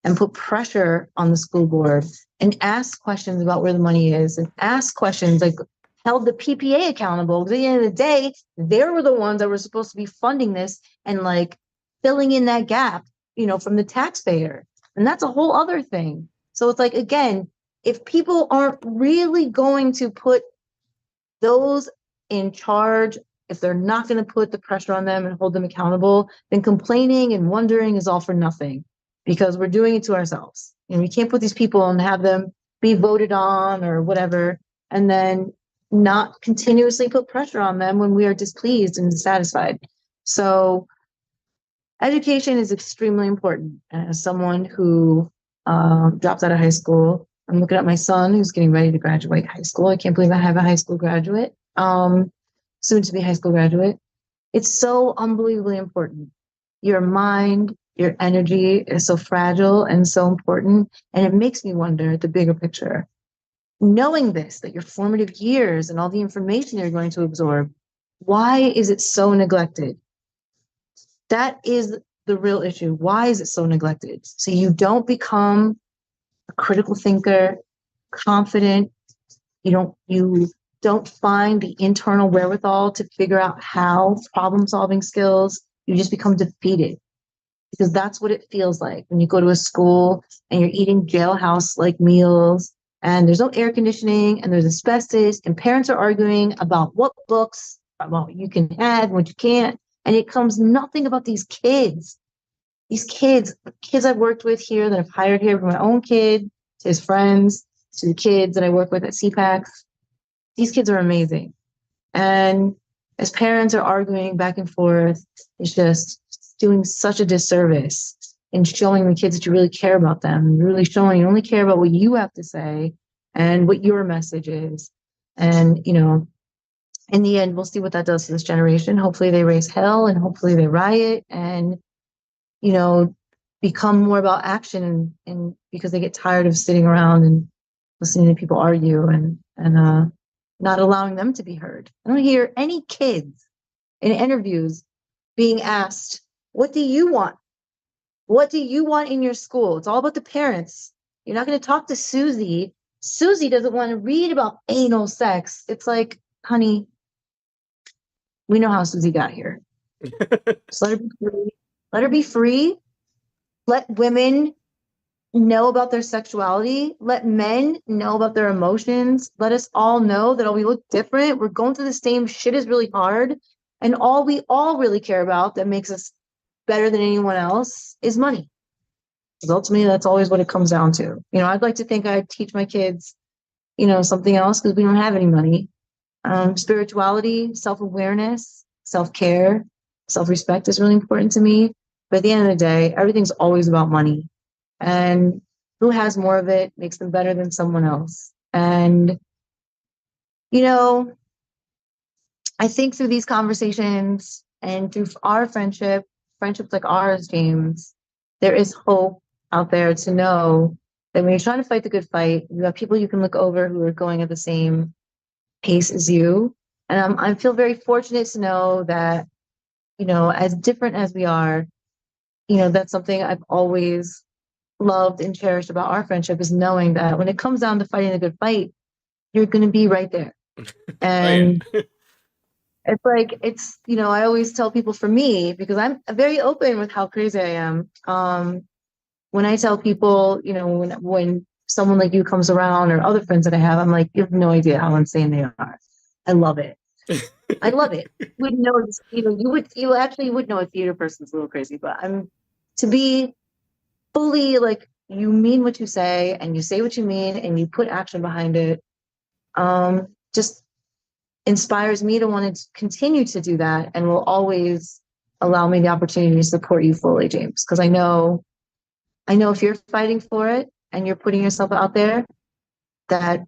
Speaker 2: and put pressure on the school board and ask questions about where the money is and ask questions like held the PPA accountable. Because at the end of the day, they were the ones that were supposed to be funding this and like filling in that gap, from the taxpayer. And that's a whole other thing. So it's like, again, if people aren't really going to put those in charge, if they're not going to put the pressure on them and hold them accountable, then complaining and wondering is all for nothing because we're doing it to ourselves. And we can't put these people and have them be voted on or whatever, and then not continuously put pressure on them when we are displeased and dissatisfied. So education is extremely important. As someone who dropped out of high school, I'm looking at my son who's getting ready to graduate high school. I can't believe I have a high school graduate, soon to be high school graduate. It's so unbelievably important. Your mind, your energy is so fragile and so important. And it makes me wonder the bigger picture. Knowing this, that your formative years and all the information you're going to absorb, why is it so neglected? That is the real issue. Why is it so neglected? So you don't become a critical thinker, confident. You don't find the internal wherewithal to figure out how problem solving skills. You just become defeated because that's what it feels like when you go to a school and you're eating jailhouse like meals and there's no air conditioning and there's asbestos and parents are arguing about what books, about what you can have and what you can't. And it comes nothing about these kids. These kids I've worked with here that I've hired here, from my own kid to his friends to the kids that I work with at CPAC. These kids are amazing. And as parents are arguing back and forth, it's just doing such a disservice in showing the kids that you really care about them, really showing you only care about what you have to say and what your message is. And, in the end, we'll see what that does to this generation. Hopefully they raise hell and hopefully they riot and, become more about action and because they get tired of sitting around and listening to people argue and not allowing them to be heard. I don't hear any kids in interviews being asked, what do you want? What do you want in your school? It's all about the parents. You're not going to talk to Susie. Susie doesn't want to read about anal sex. It's like, honey, we know how Susie got here. Just let her be free. Let her be free. Let women know about their sexuality. Let men know about their emotions. Let us all know that we look different. We're going through the same shit is really hard. And all we all really care about that makes us better than anyone else is money. Because ultimately, that's always what it comes down to. I'd like to think I'd teach my kids, something else because we don't have any money. Spirituality, self-awareness, self-care, self-respect is really important to me. But at the end of the day, everything's always about money. And who has more of it makes them better than someone else. And, I think through these conversations and through our friendships like ours, James, there is hope out there to know that when you're trying to fight the good fight, you have people you can look over who are going at the same pace as you. And I feel very fortunate to know that, as different as we are, that's something I've always loved and cherished about our friendship is knowing that when it comes down to fighting the good fight, you're going to be right there. And
Speaker 1: Oh, yeah.
Speaker 2: it's like, I always tell people, for me, because I'm very open with how crazy I am. When I tell people, when someone like you comes around or other friends that I have, I'm like, you have no idea how insane they are. I love it. I love it. You would know, you actually would know a theater person's a little crazy, but to be fully like, you mean what you say and you say what you mean and you put action behind it. Just inspires me to want to continue to do that and will always allow me the opportunity to support you fully, James, because I know if you're fighting for it and you're putting yourself out there, that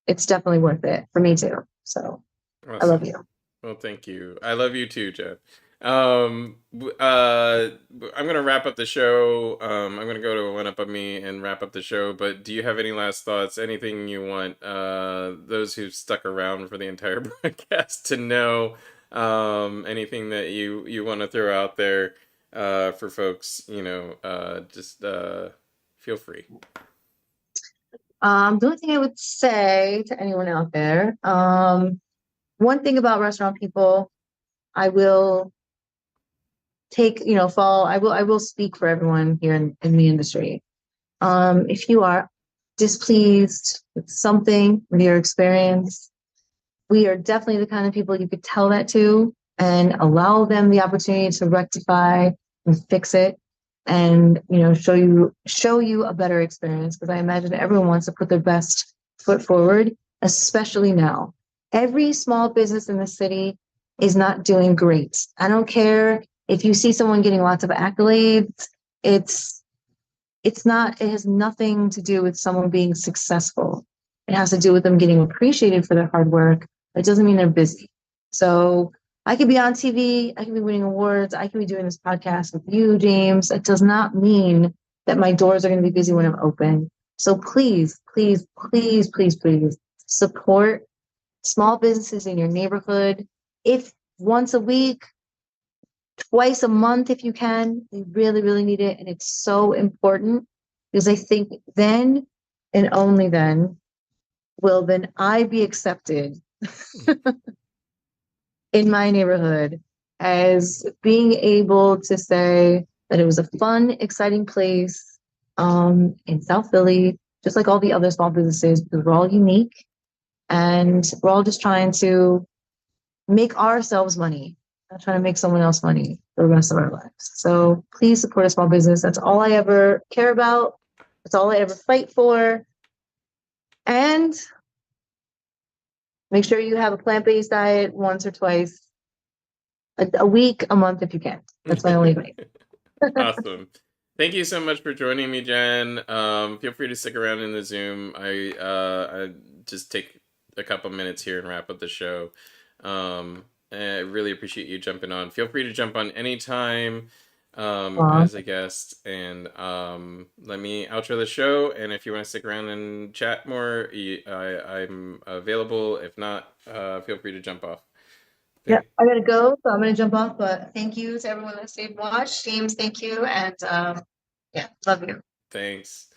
Speaker 2: it's definitely worth it for me too. So I love
Speaker 1: Awesome.
Speaker 2: you.
Speaker 1: Well, thank you. I love you too, Jen. I'm gonna wrap up the show. I'm gonna go to One Up on Me and wrap up the show. But do you have any last thoughts? Anything you want those who've stuck around for the entire broadcast to know? Anything that you want to throw out there for folks? Just feel free.
Speaker 2: The only thing I would say to anyone out there, one thing about restaurant people, I will I will speak for everyone here in the industry. If you are displeased with something, with your experience, we are definitely the kind of people you could tell that to and allow them the opportunity to rectify and fix it and show you a better experience, because I imagine everyone wants to put their best foot forward, especially now. Every small business in the city is not doing great. I don't care if you see someone getting lots of accolades. It has nothing to do with someone being successful. It has to do with them getting appreciated for their hard work. It doesn't mean they're busy. So I could be on TV, I could be winning awards, I could be doing this podcast with you, James. It does not mean that my doors are going to be busy when I'm open. So please, please, please, please, please support small businesses in your neighborhood. If once a week, twice a month, if you can, we really, really need it. And it's so important, because I think then and only then will then I be accepted in my neighborhood as being able to say that it was a fun, exciting place in South Philly, just like all the other small businesses, because we're all unique and we're all just trying to make ourselves money, not trying to make someone else money for the rest of our lives. So please support a small business. That's all I ever care about. That's all I ever fight for. And make sure you have a plant-based diet once or twice a week, a month if you can. That's my only advice.
Speaker 1: Awesome. Thank you so much for joining me, Jen. Feel free to stick around in the Zoom. I just take a couple minutes here and wrap up the show. I really appreciate you jumping on. Feel free to jump on anytime as a guest. And let me outro the show. And if you want to stick around and chat more, I'm available. If not, feel free to jump off.
Speaker 2: Yeah, I gotta go, so I'm gonna jump off. But thank you to everyone that stayed and watched. James, thank you, and yeah, love you.
Speaker 1: Thanks.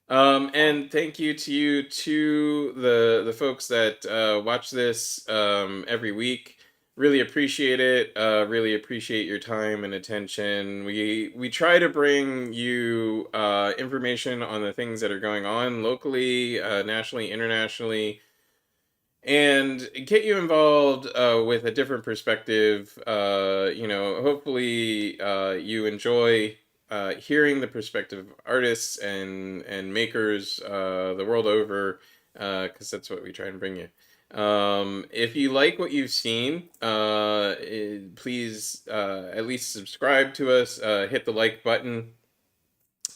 Speaker 1: And thank you to the folks that watch this every week. Really appreciate it. Really appreciate your time and attention. We try to bring you information on the things that are going on locally, nationally, internationally, and get you involved with a different perspective. Hopefully you enjoy hearing the perspective of artists and makers the world over, because that's what we try and bring you. If you like what you've seen, please at least subscribe to us, hit the like button.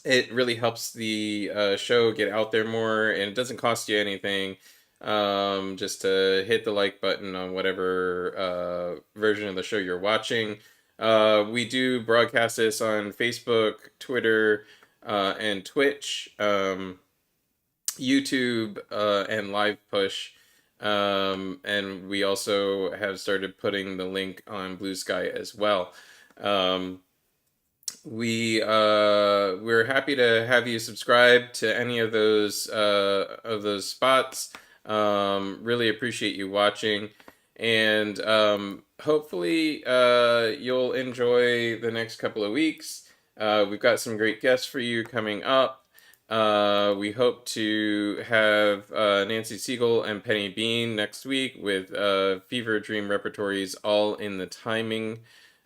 Speaker 1: It really helps the show get out there more, and it doesn't cost you anything. Just to hit the like button on whatever version of the show you're watching. We do broadcast this on Facebook, Twitter, and Twitch, YouTube, and Live Push. And we also have started putting the link on Blue Sky as well. We're happy to have you subscribe to any of those spots. Really appreciate you watching, and hopefully you'll enjoy the next couple of weeks. We've got some great guests for you coming up. We hope to have Nancy Siegel and Penny Bean next week with Fever Dream Repertories, All in the Timing.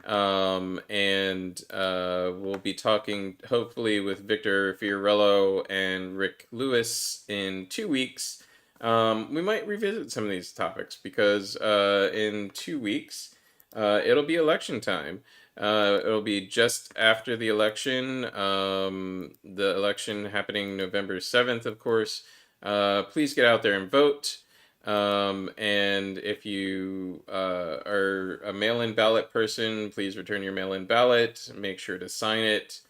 Speaker 1: And we'll be talking hopefully with Victor Fiorello and Rick Lewis in 2 weeks. We might revisit some of these topics because in 2 weeks it'll be election time. It'll be just after the election, the election happening November 7th, of course. Please get out there and vote. And if you are are a mail-in ballot person, please return your mail-in ballot. Make sure to sign it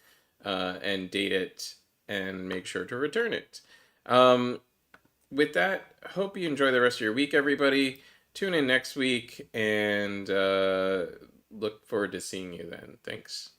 Speaker 1: and date it, and make sure to return it. With that, hope you enjoy the rest of your week, everybody. Tune in next week, and look forward to seeing you then. Thanks.